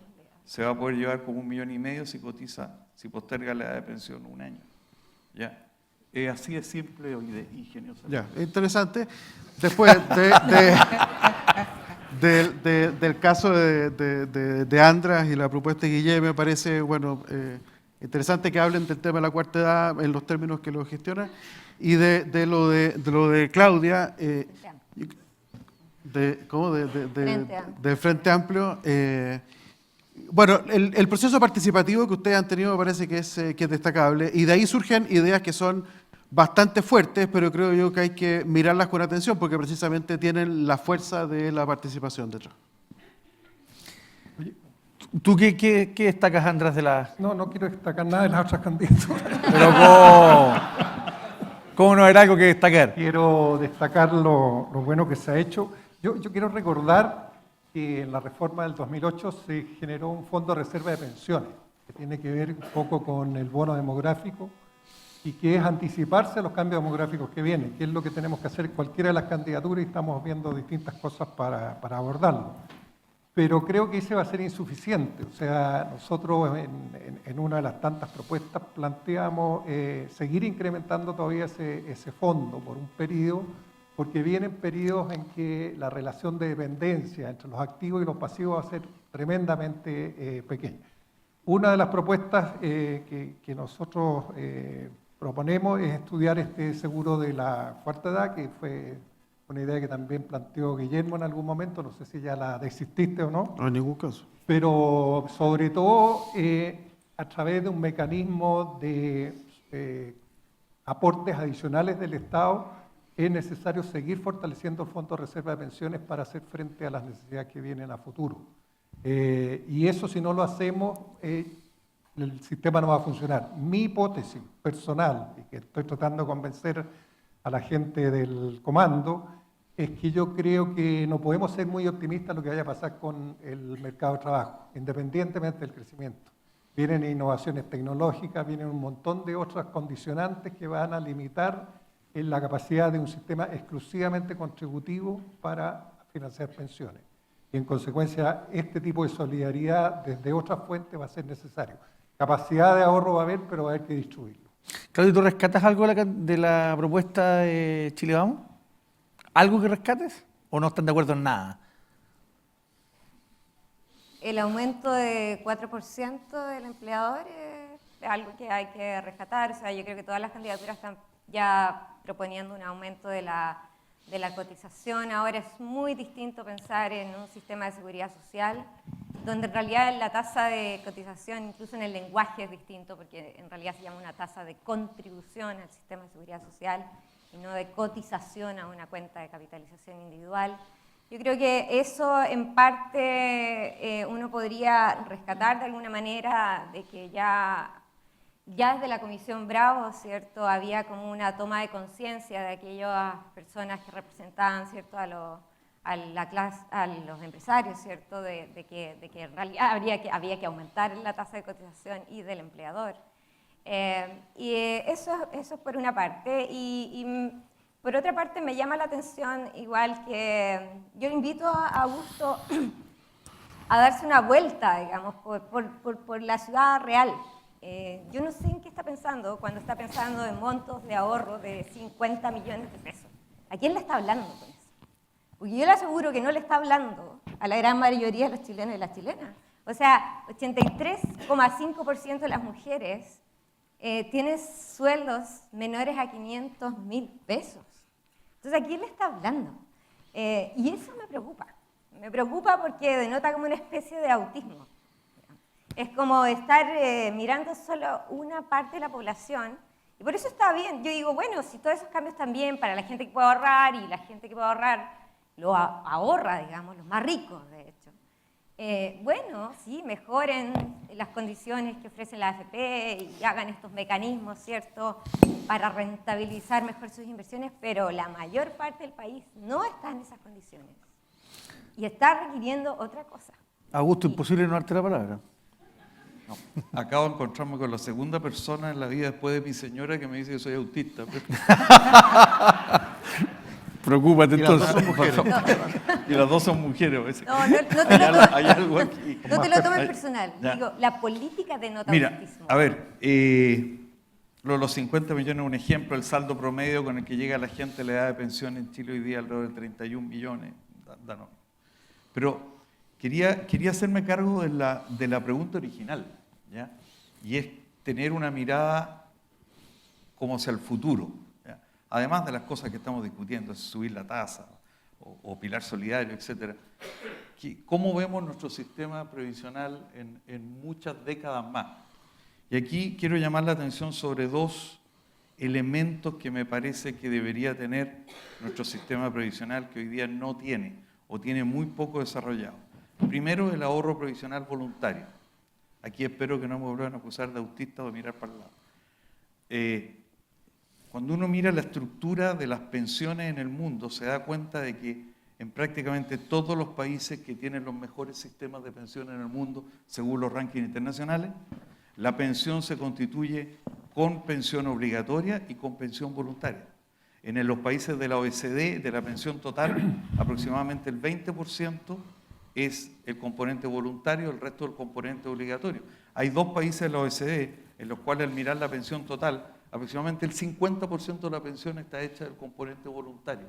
se va a poder llevar como 1,5 millones si posterga la edad de pensión un año. ¿Ya? Es así de simple y ingenioso. Ya, interesante. Después del caso de Andras y la propuesta de Guille, me parece, bueno, interesante que hablen del tema de la cuarta edad en los términos que lo gestionan y de lo de Claudia, del Frente Amplio. Bueno, el proceso participativo que ustedes han tenido me parece que es destacable y de ahí surgen ideas que son bastante fuertes, pero creo yo que hay que mirarlas con atención porque precisamente tienen la fuerza de la participación detrás. ¿Tú qué destacas, Andrés, de la...? No quiero destacar nada de las otras candidaturas. Pero ¿cómo no era algo que destacar? Quiero destacar lo bueno que se ha hecho. Yo quiero recordar que en la reforma del 2008 se generó un fondo de reserva de pensiones, que tiene que ver un poco con el bono demográfico y que es anticiparse a los cambios demográficos que vienen, que es lo que tenemos que hacer en cualquiera de las candidaturas y estamos viendo distintas cosas para abordarlo. Pero creo que ese va a ser insuficiente. O sea, nosotros en una de las tantas propuestas planteamos seguir incrementando todavía ese fondo por un periodo, porque vienen periodos en que la relación de dependencia entre los activos y los pasivos va a ser tremendamente pequeña. Una de las propuestas que nosotros proponemos es estudiar este seguro de la cuarta edad, que fue una idea que también planteó Guillermo en algún momento, no sé si ya la desististe o no. No, en ningún caso. Pero sobre todo a través de un mecanismo de aportes adicionales del Estado, es necesario seguir fortaleciendo el Fondo de Reserva de Pensiones para hacer frente a las necesidades que vienen a futuro. Y eso, si no lo hacemos, el sistema no va a funcionar. Mi hipótesis personal, y que estoy tratando de convencer a la gente del comando, es que yo creo que no podemos ser muy optimistas en lo que vaya a pasar con el mercado de trabajo, independientemente del crecimiento. Vienen innovaciones tecnológicas, vienen un montón de otras condicionantes que van a limitar en la capacidad de un sistema exclusivamente contributivo para financiar pensiones. Y en consecuencia, este tipo de solidaridad desde otras fuentes va a ser necesario. Capacidad de ahorro va a haber, pero va a haber que distribuirlo. Claudio, ¿tú rescatas algo de la propuesta de Chile Vamos? ¿Algo que rescates o no están de acuerdo en nada? El aumento de 4% del empleador es algo que hay que rescatar. O sea, yo creo que todas las candidaturas están ya proponiendo un aumento de la cotización. Ahora es muy distinto pensar en un sistema de seguridad social, donde en realidad la tasa de cotización, incluso en el lenguaje es distinto, porque en realidad se llama una tasa de contribución al sistema de seguridad social y no de cotización a una cuenta de capitalización individual. Yo creo que eso en parte uno podría rescatar de alguna manera, de que ya desde la Comisión Bravo, ¿cierto?, había como una toma de conciencia de aquellas personas que representaban, ¿cierto?, a los empresarios, ¿cierto?, de que en realidad había que aumentar la tasa de cotización y del empleador. Y eso es por una parte. Y por otra parte me llama la atención, igual que yo invito a Augusto a darse una vuelta, digamos, por la ciudad real. Yo no sé en qué está pensando cuando está pensando en montos de ahorro de 50 millones de pesos. ¿A quién le está hablando con eso? Porque yo le aseguro que no le está hablando a la gran mayoría de los chilenos y las chilenas. O sea, 83,5% de las mujeres tienen sueldos menores a 500.000 pesos. Entonces, ¿a quién le está hablando? Y eso me preocupa. Me preocupa porque denota como una especie de autismo. Es como estar mirando solo una parte de la población, y por eso está bien. Yo digo, bueno, si todos esos cambios están bien para la gente que puede ahorrar, y la gente que puede ahorrar lo ahorra, digamos, los más ricos, de hecho. Bueno, sí, mejoren las condiciones que ofrecen la AFP y hagan estos mecanismos, ¿cierto?, para rentabilizar mejor sus inversiones, pero la mayor parte del país no está en esas condiciones y está requiriendo otra cosa. Augusto, imposible no darte la palabra. No. Acabo de encontrarme con la segunda persona en la vida después de mi señora que me dice que soy autista. Preocúpate entonces. Y las dos son mujeres. Hay algo aquí. No te lo tomes personal. Ya. Digo, la política denota Mira, autismo. a ver, los 50 millones es un ejemplo, el saldo promedio con el que llega la gente a la edad de pensión en Chile hoy día alrededor de 31 millones. Pero quería hacerme cargo de la pregunta original, ¿ya? Y es tener una mirada como hacia el futuro, ¿ya? Además de las cosas que estamos discutiendo, es subir la tasa o pilar solidario, etc. ¿Cómo vemos nuestro sistema previsional en muchas décadas más? Y aquí quiero llamar la atención sobre dos elementos que me parece que debería tener nuestro sistema previsional, que hoy día no tiene o tiene muy poco desarrollado. Primero, el ahorro previsional voluntario. Aquí espero que no me vuelvan a acusar de autista o de mirar para el lado. Cuando uno mira la estructura de las pensiones en el mundo, se da cuenta de que en prácticamente todos los países que tienen los mejores sistemas de pensiones en el mundo, según los rankings internacionales, la pensión se constituye con pensión obligatoria y con pensión voluntaria. En los países de la OECD, de la pensión total, aproximadamente el 20% es el componente voluntario, el resto del componente obligatorio. Hay 2 países de la OECD en los cuales al mirar la pensión total, aproximadamente el 50% de la pensión está hecha del componente voluntario.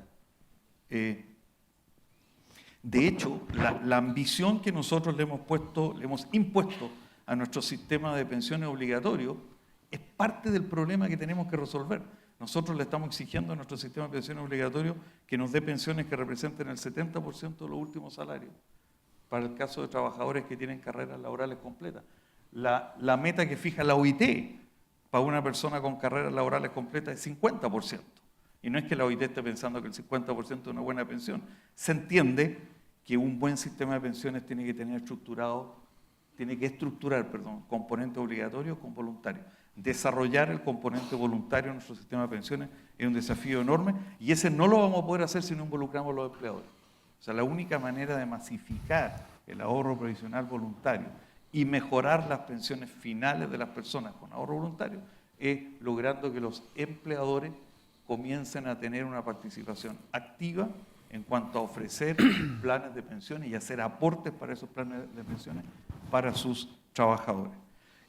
De hecho, la ambición que nosotros le hemos impuesto a nuestro sistema de pensiones obligatorio es parte del problema que tenemos que resolver. Nosotros le estamos exigiendo a nuestro sistema de pensiones obligatorio que nos dé pensiones que representen el 70% de los últimos salarios, para el caso de trabajadores que tienen carreras laborales completas. La meta que fija la OIT para una persona con carreras laborales completas es 50%. Y no es que la OIT esté pensando que el 50% es una buena pensión. Se entiende que un buen sistema de pensiones tiene que estructurar componentes obligatorios con voluntarios. Desarrollar el componente voluntario en nuestro sistema de pensiones es un desafío enorme y ese no lo vamos a poder hacer si no involucramos a los empleadores. O sea, la única manera de masificar el ahorro previsional voluntario y mejorar las pensiones finales de las personas con ahorro voluntario es logrando que los empleadores comiencen a tener una participación activa en cuanto a ofrecer planes de pensiones y hacer aportes para esos planes de pensiones para sus trabajadores.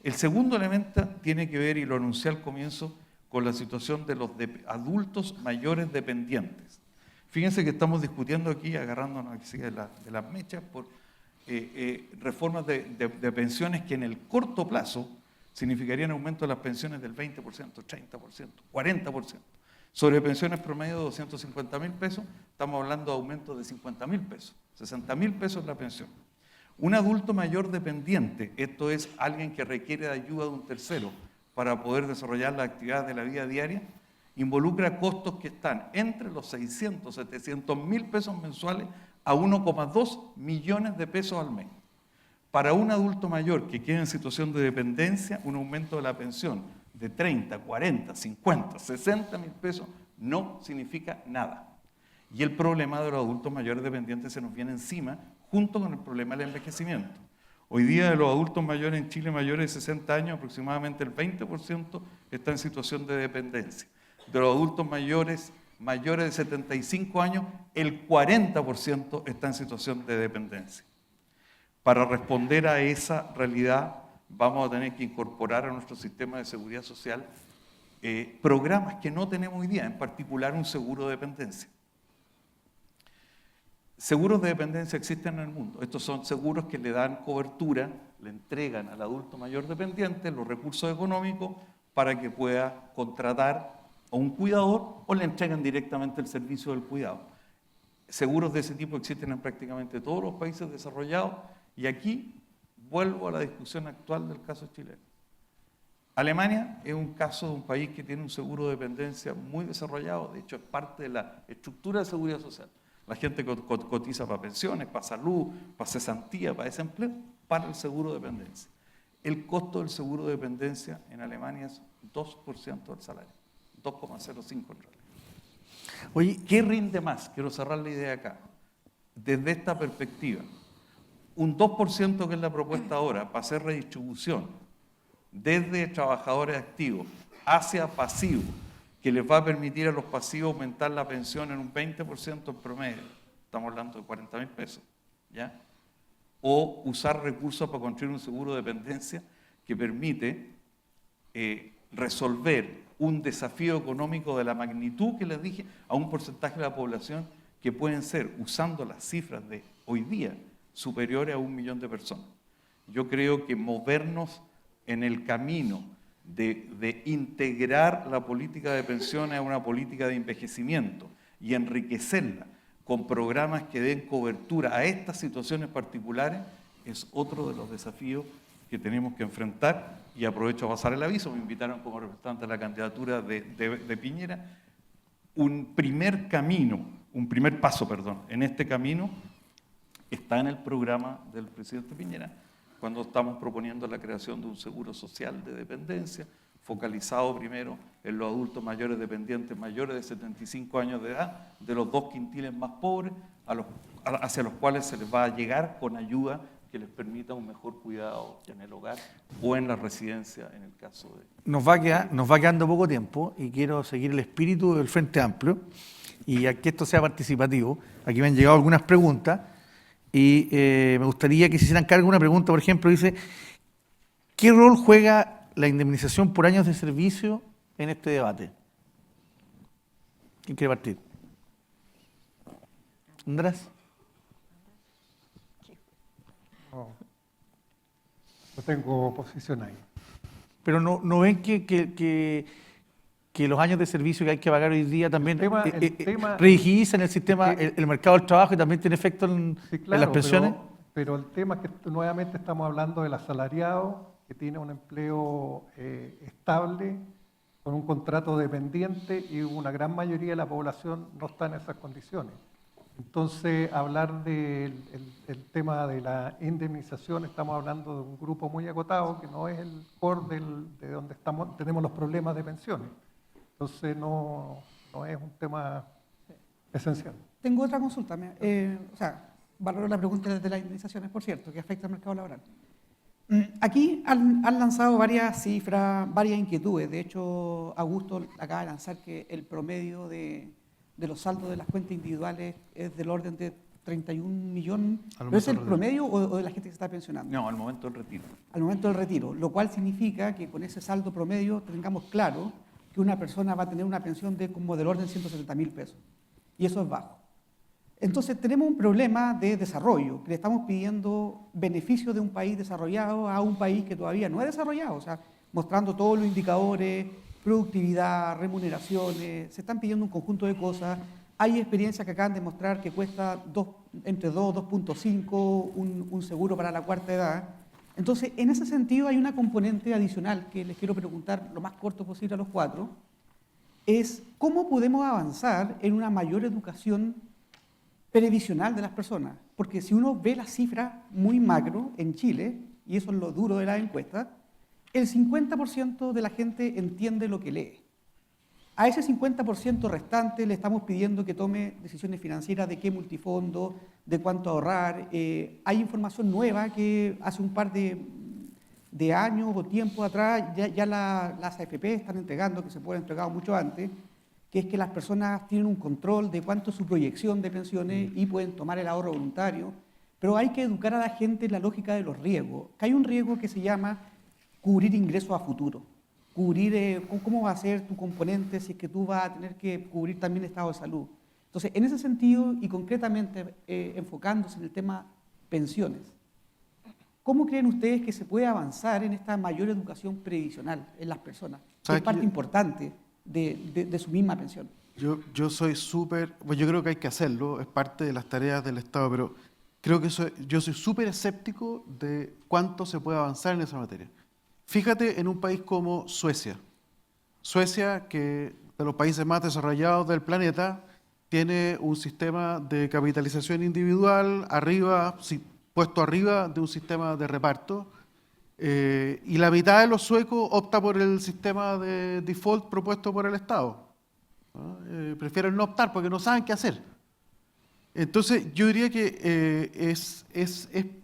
El segundo elemento tiene que ver, y lo anuncié al comienzo, con la situación de los adultos mayores dependientes. Fíjense que estamos discutiendo aquí, agarrándonos de las mechas, por reformas de pensiones que en el corto plazo significarían aumento de las pensiones del 20%, 30%, 40%. Sobre pensiones promedio de 250.000 pesos, estamos hablando de aumento de 50.000 pesos, 60.000 pesos la pensión. Un adulto mayor dependiente, esto es alguien que requiere de ayuda de un tercero para poder desarrollar las actividades de la vida diaria, involucra costos que están entre los 600, 700.000 pesos mensuales a 1,2 millones de pesos al mes. Para un adulto mayor que quede en situación de dependencia, un aumento de la pensión de 30, 40, 50, 60.000 pesos no significa nada. Y el problema de los adultos mayores dependientes se nos viene encima junto con el problema del envejecimiento. Hoy día de los adultos mayores en Chile mayores de 60 años, aproximadamente el 20% está en situación de dependencia. De los adultos mayores de 75 años, el 40% está en situación de dependencia. Para responder a esa realidad, vamos a tener que incorporar a nuestro sistema de seguridad social programas que no tenemos hoy día, en particular un seguro de dependencia. Seguros de dependencia existen en el mundo. Estos son seguros que le dan cobertura, le entregan al adulto mayor dependiente los recursos económicos para que pueda contratar a un cuidador o le entregan directamente el servicio del cuidado. Seguros de ese tipo existen en prácticamente todos los países desarrollados y aquí vuelvo a la discusión actual del caso chileno. Alemania es un caso de un país que tiene un seguro de dependencia muy desarrollado, de hecho es parte de la estructura de seguridad social. La gente cotiza para pensiones, para salud, para cesantía, para desempleo, para el seguro de dependencia. El costo del seguro de dependencia en Alemania es 2% del salario, 2,05 en realidad. Oye, ¿qué rinde más? Quiero cerrar la idea acá. Desde esta perspectiva, un 2% que es la propuesta ahora para hacer redistribución desde trabajadores activos hacia pasivos, que les va a permitir a los pasivos aumentar la pensión en un 20% en promedio, estamos hablando de 40.000 pesos, ¿ya? O usar recursos para construir un seguro de dependencia que permite resolver un desafío económico de la magnitud que les dije a un porcentaje de la población que pueden ser, usando las cifras de hoy día, superiores a 1 millón de personas. Yo creo que movernos en el camino de integrar la política de pensiones a una política de envejecimiento y enriquecerla con programas que den cobertura a estas situaciones particulares es otro de los desafíos que tenemos que enfrentar, y aprovecho a pasar el aviso, me invitaron como representante de la candidatura de Piñera, un primer paso, en este camino está en el programa del presidente Piñera, cuando estamos proponiendo la creación de un seguro social de dependencia, focalizado primero en los adultos mayores dependientes mayores de 75 años de edad, de los 2 quintiles más pobres, hacia los cuales se les va a llegar con ayuda que les permita un mejor cuidado en el hogar o en la residencia, en el caso de... Nos va quedando poco tiempo y quiero seguir el espíritu del Frente Amplio y a que esto sea participativo. Aquí me han llegado algunas preguntas y me gustaría que se hicieran cargo de una pregunta, por ejemplo, dice, ¿qué rol juega la indemnización por años de servicio en este debate? ¿Quién quiere partir? ¿Andrés? No tengo posición ahí. Pero no ven que los años de servicio que hay que pagar hoy día también El tema- rigidizan el sistema, el mercado del trabajo y también tiene efecto en Sí, las claro, pensiones? pero el tema es que nuevamente estamos hablando del asalariado que tiene un empleo estable, con un contrato dependiente, y una gran mayoría de la población no está en esas condiciones. Entonces, hablar del el tema de la indemnización, estamos hablando de un grupo muy acotado que no es el core de donde tenemos los problemas de pensiones. Entonces, no es un tema esencial. Tengo otra consulta. Valoro la pregunta desde las indemnizaciones, por cierto, que afecta al mercado laboral. Aquí han lanzado varias cifras, varias inquietudes. De hecho, Augusto acaba de lanzar que el promedio de los saldos de las cuentas individuales es del orden de 31 millones. ¿Pero es el promedio o de la gente que se está pensionando? No, al momento del retiro. Al momento del retiro, lo cual significa que con ese saldo promedio tengamos claro que una persona va a tener una pensión de como del orden de 170.000 pesos. Y eso es bajo. Entonces tenemos un problema de desarrollo, que le estamos pidiendo beneficios de un país desarrollado a un país que todavía no es desarrollado, o sea, mostrando todos los indicadores, productividad, remuneraciones, se están pidiendo un conjunto de cosas. Hay experiencias que acaban de mostrar que cuesta entre 2 y 2.5 un seguro para la cuarta edad. Entonces, en ese sentido hay una componente adicional que les quiero preguntar lo más corto posible a los 4, es cómo podemos avanzar en una mayor educación previsional de las personas. Porque si uno ve las cifras muy macro en Chile, y eso es lo duro de la encuesta, el 50% de la gente entiende lo que lee. A ese 50% restante le estamos pidiendo que tome decisiones financieras de qué multifondo, de cuánto ahorrar. Hay información nueva que hace un par de años o tiempo atrás ya las AFP están entregando, que se puede haber entregado mucho antes, que es que las personas tienen un control de cuánto es su proyección de pensiones y pueden tomar el ahorro voluntario, pero hay que educar a la gente en la lógica de los riesgos. Que hay un riesgo que se llama cubrir ingresos a futuro, cubrir cómo va a ser tu componente si es que tú vas a tener que cubrir también estado de salud. Entonces, en ese sentido y concretamente enfocándose en el tema pensiones, ¿cómo creen ustedes que se puede avanzar en esta mayor educación previsional en las personas? Que es parte importante de su misma pensión. Yo soy súper, pues yo creo que hay que hacerlo, es parte de las tareas del Estado, pero creo que yo soy súper escéptico de cuánto se puede avanzar en esa materia. Fíjate en un país como Suecia. Suecia, que de los países más desarrollados del planeta, tiene un sistema de capitalización individual puesto arriba de un sistema de reparto, y la mitad de los suecos opta por el sistema de default propuesto por el Estado. Prefieren no optar porque no saben qué hacer. Entonces, yo diría que es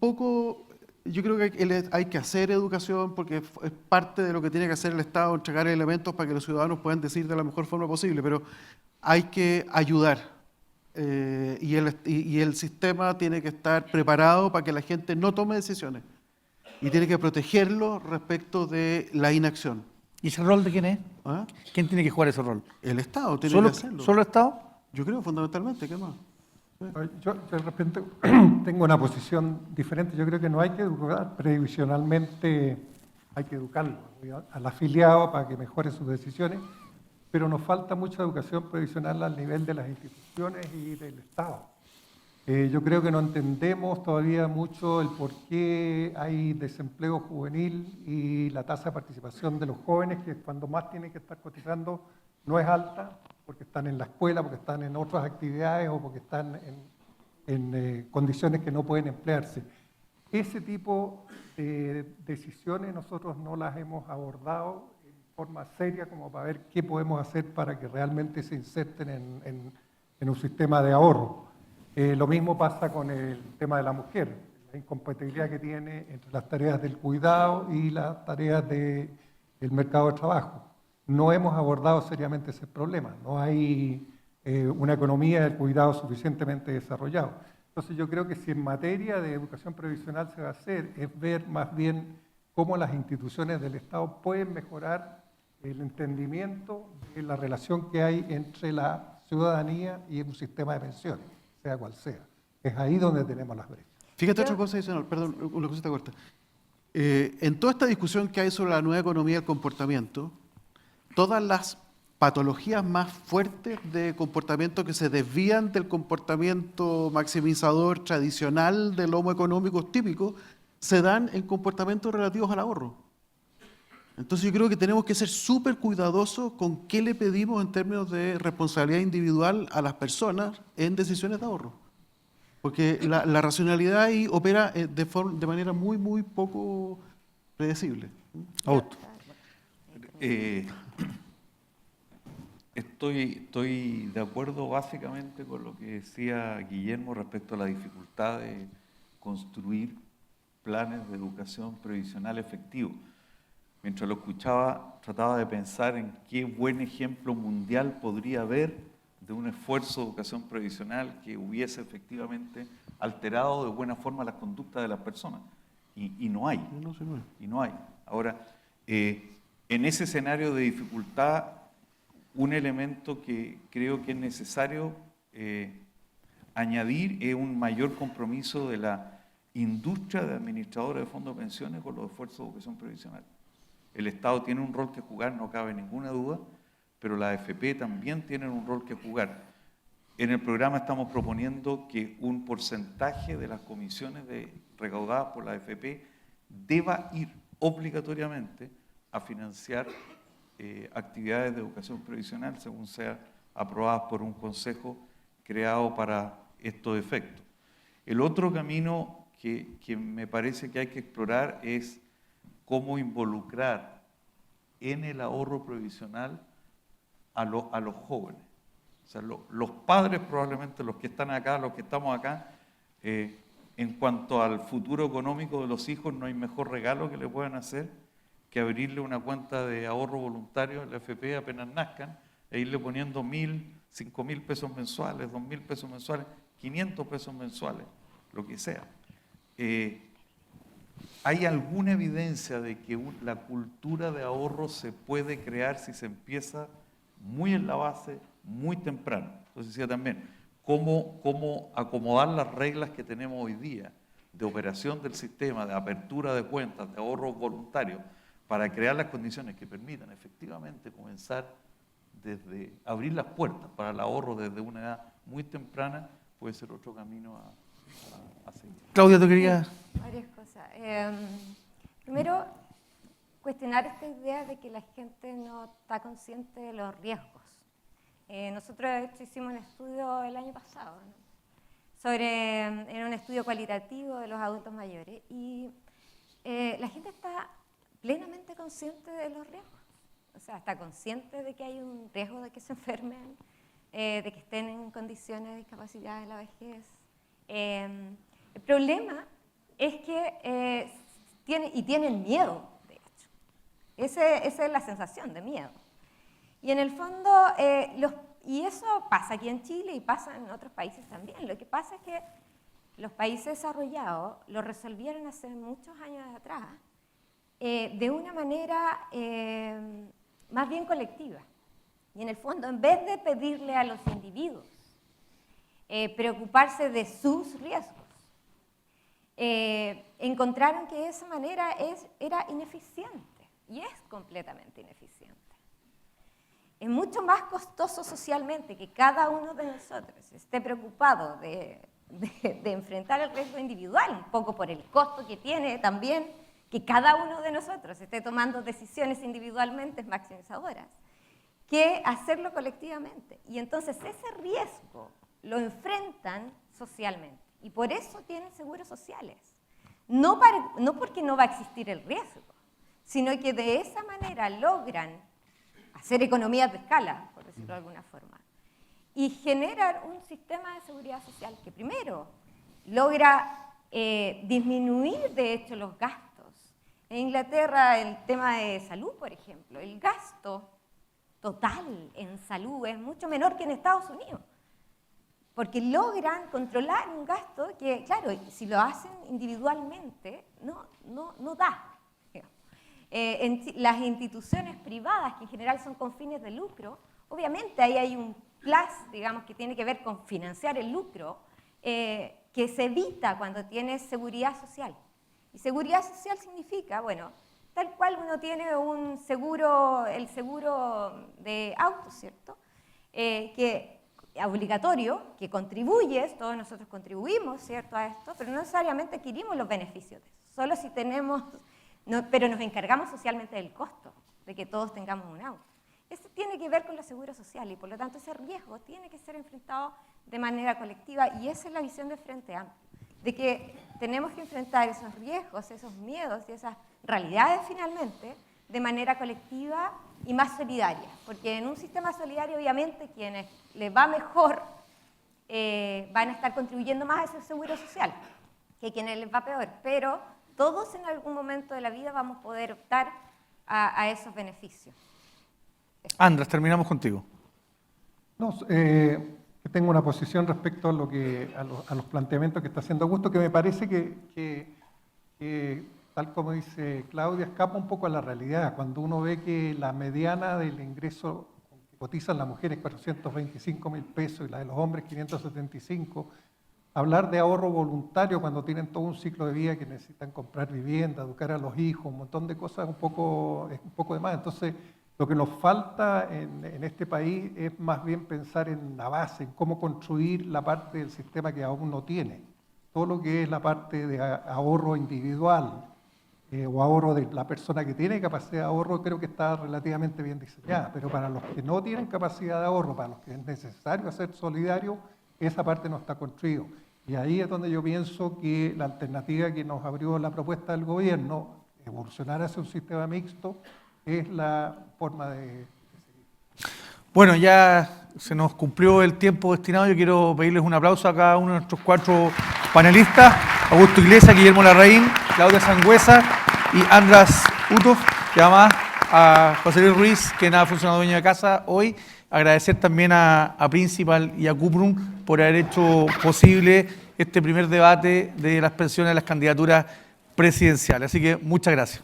poco. Yo creo que hay que hacer educación porque es parte de lo que tiene que hacer el Estado, entregar elementos para que los ciudadanos puedan decir de la mejor forma posible, pero hay que ayudar. Y el sistema tiene que estar preparado para que la gente no tome decisiones. Y tiene que protegerlo respecto de la inacción. ¿Y ese rol de quién es? ¿Ah? ¿Quién tiene que jugar ese rol? El Estado tiene ¿Solo, que hacerlo. ¿Solo Estado? Yo creo, fundamentalmente, ¿qué más? Yo de repente tengo una posición diferente. Yo creo que no hay que educar previsionalmente, hay que educarlo al afiliado para que mejore sus decisiones, pero nos falta mucha educación previsional al nivel de las instituciones y del Estado. Yo creo que no entendemos todavía mucho el por qué hay desempleo juvenil y la tasa de participación de los jóvenes, que cuando más tienen que estar cotizando, no es alta, porque están en la escuela, porque están en otras actividades o porque están en condiciones que no pueden emplearse. Ese tipo de decisiones nosotros no las hemos abordado en forma seria como para ver qué podemos hacer para que realmente se inserten en un sistema de ahorro. Lo mismo pasa con el tema de la mujer, la incompatibilidad que tiene entre las tareas del cuidado y las tareas del mercado de trabajo. No hemos abordado seriamente ese problema, no hay una economía del cuidado suficientemente desarrollado. Entonces yo creo que si en materia de educación previsional se va a hacer, es ver más bien cómo las instituciones del Estado pueden mejorar el entendimiento de la relación que hay entre la ciudadanía y un sistema de pensiones, sea cual sea. Es ahí donde tenemos las brechas. Fíjate otra cosa adicional, perdón, una cosita corta. En toda esta discusión que hay sobre la nueva economía del comportamiento, todas las patologías más fuertes de comportamiento que se desvían del comportamiento maximizador tradicional del homo económico típico, se dan en comportamientos relativos al ahorro. Entonces yo creo que tenemos que ser súper cuidadosos con qué le pedimos en términos de responsabilidad individual a las personas en decisiones de ahorro. Porque la racionalidad ahí opera de manera muy poco predecible. Augusto. Estoy de acuerdo básicamente con lo que decía Guillermo respecto a la dificultad de construir planes de educación previsional efectivos. Mientras lo escuchaba, trataba de pensar en qué buen ejemplo mundial podría haber de un esfuerzo de educación previsional que hubiese efectivamente alterado de buena forma las conductas de las personas. Y no hay. Y no hay. Ahora, en ese escenario de dificultad, un elemento que creo que es necesario añadir es un mayor compromiso de la industria de administradores de fondos de pensiones con los esfuerzos de educación previsional. El Estado tiene un rol que jugar, no cabe ninguna duda, pero la AFP también tienen un rol que jugar. En el programa estamos proponiendo que un porcentaje de las comisiones recaudadas por la AFP deba ir obligatoriamente a financiar actividades de educación previsional, según sean aprobadas por un consejo creado para estos efectos. El otro camino que me parece que hay que explorar es cómo involucrar en el ahorro previsional a los jóvenes. O sea, los padres probablemente, los que están acá, los que estamos acá, en cuanto al futuro económico de los hijos, no hay mejor regalo que le puedan hacer que abrirle una cuenta de ahorro voluntario en la AFP apenas nazcan e irle poniendo 1.000, 5.000 pesos mensuales, 2.000 pesos mensuales, 500 pesos mensuales, lo que sea. ¿Hay alguna evidencia de que la cultura de ahorro se puede crear si se empieza muy en la base, muy temprano? Entonces decía también, ¿cómo acomodar las reglas que tenemos hoy día de operación del sistema, de apertura de cuentas, de ahorro voluntario, para crear las condiciones que permitan efectivamente comenzar desde abrir las puertas para el ahorro desde una edad muy temprana? Puede ser otro camino a seguir. Claudia, ¿tú querías? Varias cosas. Primero, cuestionar esta idea de que la gente no está consciente de los riesgos. Nosotros, de hecho, hicimos un estudio el año pasado, ¿no? Era un estudio cualitativo de los adultos mayores, y la gente está plenamente consciente de los riesgos. O sea, está consciente de que hay un riesgo de que se enfermen, de que estén en condiciones de discapacidad en la vejez. El problema es que tienen miedo, de hecho. Esa es la sensación de miedo. Y en el fondo, y eso pasa aquí en Chile y pasa en otros países también. Lo que pasa es que los países desarrollados lo resolvieron hace muchos años atrás de una manera más bien colectiva. Y en el fondo, en vez de pedirle a los individuos preocuparse de sus riesgos, encontraron que esa manera era ineficiente, y es completamente ineficiente. Es mucho más costoso socialmente que cada uno de nosotros esté preocupado de de enfrentar el riesgo individual, un poco por el costo que tiene también que cada uno de nosotros esté tomando decisiones individualmente maximizadoras, que hacerlo colectivamente. Y entonces ese riesgo lo enfrentan socialmente. Y por eso tienen seguros sociales. No porque no va a existir el riesgo, sino que de esa manera logran hacer economías de escala, por decirlo de alguna forma, y generar un sistema de seguridad social que primero logra disminuir, de hecho, los gastos. En Inglaterra, el tema de salud, por ejemplo, el gasto total en salud es mucho menor que en Estados Unidos, porque logran controlar un gasto que, claro, si lo hacen individualmente, no da. Las instituciones privadas, que en general son con fines de lucro, obviamente ahí hay un plus, digamos, que tiene que ver con financiar el lucro, que se evita cuando tienes seguridad social. Y seguridad social significa, bueno, tal cual uno tiene un seguro, el seguro de auto, ¿cierto? Que obligatorio, que contribuyes, todos nosotros contribuimos, ¿cierto?, a esto, pero no necesariamente adquirimos los beneficios de eso, solo si tenemos, pero nos encargamos socialmente del costo de que todos tengamos un auto. Eso tiene que ver con los seguros sociales y por lo tanto ese riesgo tiene que ser enfrentado de manera colectiva y esa es la visión de Frente Amplio, de que tenemos que enfrentar esos riesgos, esos miedos y esas realidades finalmente de manera colectiva y más solidaria, porque en un sistema solidario obviamente quienes les va mejor van a estar contribuyendo más a ese seguro social que quienes les va peor, pero todos en algún momento de la vida vamos a poder optar a esos beneficios. Andrés, terminamos contigo. No, tengo una posición respecto a los planteamientos que está haciendo Augusto, que me parece que tal como dice Claudia, escapa un poco a la realidad. Cuando uno ve que la mediana del ingreso que cotizan las mujeres 425.000 pesos y la de los hombres 575, hablar de ahorro voluntario cuando tienen todo un ciclo de vida que necesitan comprar vivienda, educar a los hijos, un montón de cosas, es un poco de más. Entonces, lo que nos falta en este país es más bien pensar en la base, en cómo construir la parte del sistema que aún no tiene. Todo lo que es la parte de ahorro individual o ahorro de la persona que tiene capacidad de ahorro, creo que está relativamente bien diseñada. Pero para los que no tienen capacidad de ahorro, para los que es necesario hacer solidario, esa parte no está construida. Y ahí es donde yo pienso que la alternativa que nos abrió la propuesta del gobierno, evolucionar hacia un sistema mixto, es la forma de seguir. Bueno, ya se nos cumplió el tiempo destinado. Yo quiero pedirles un aplauso a cada uno de nuestros 4 panelistas. Augusto Iglesias, Guillermo Larraín, Claudia Sangüesa y András Utov. Y además a José Luis Ruiz, que ha funcionado dueño de casa hoy. Agradecer también a Principal y a Cuprum por haber hecho posible este primer debate de las pensiones de las candidaturas presidenciales. Así que muchas gracias.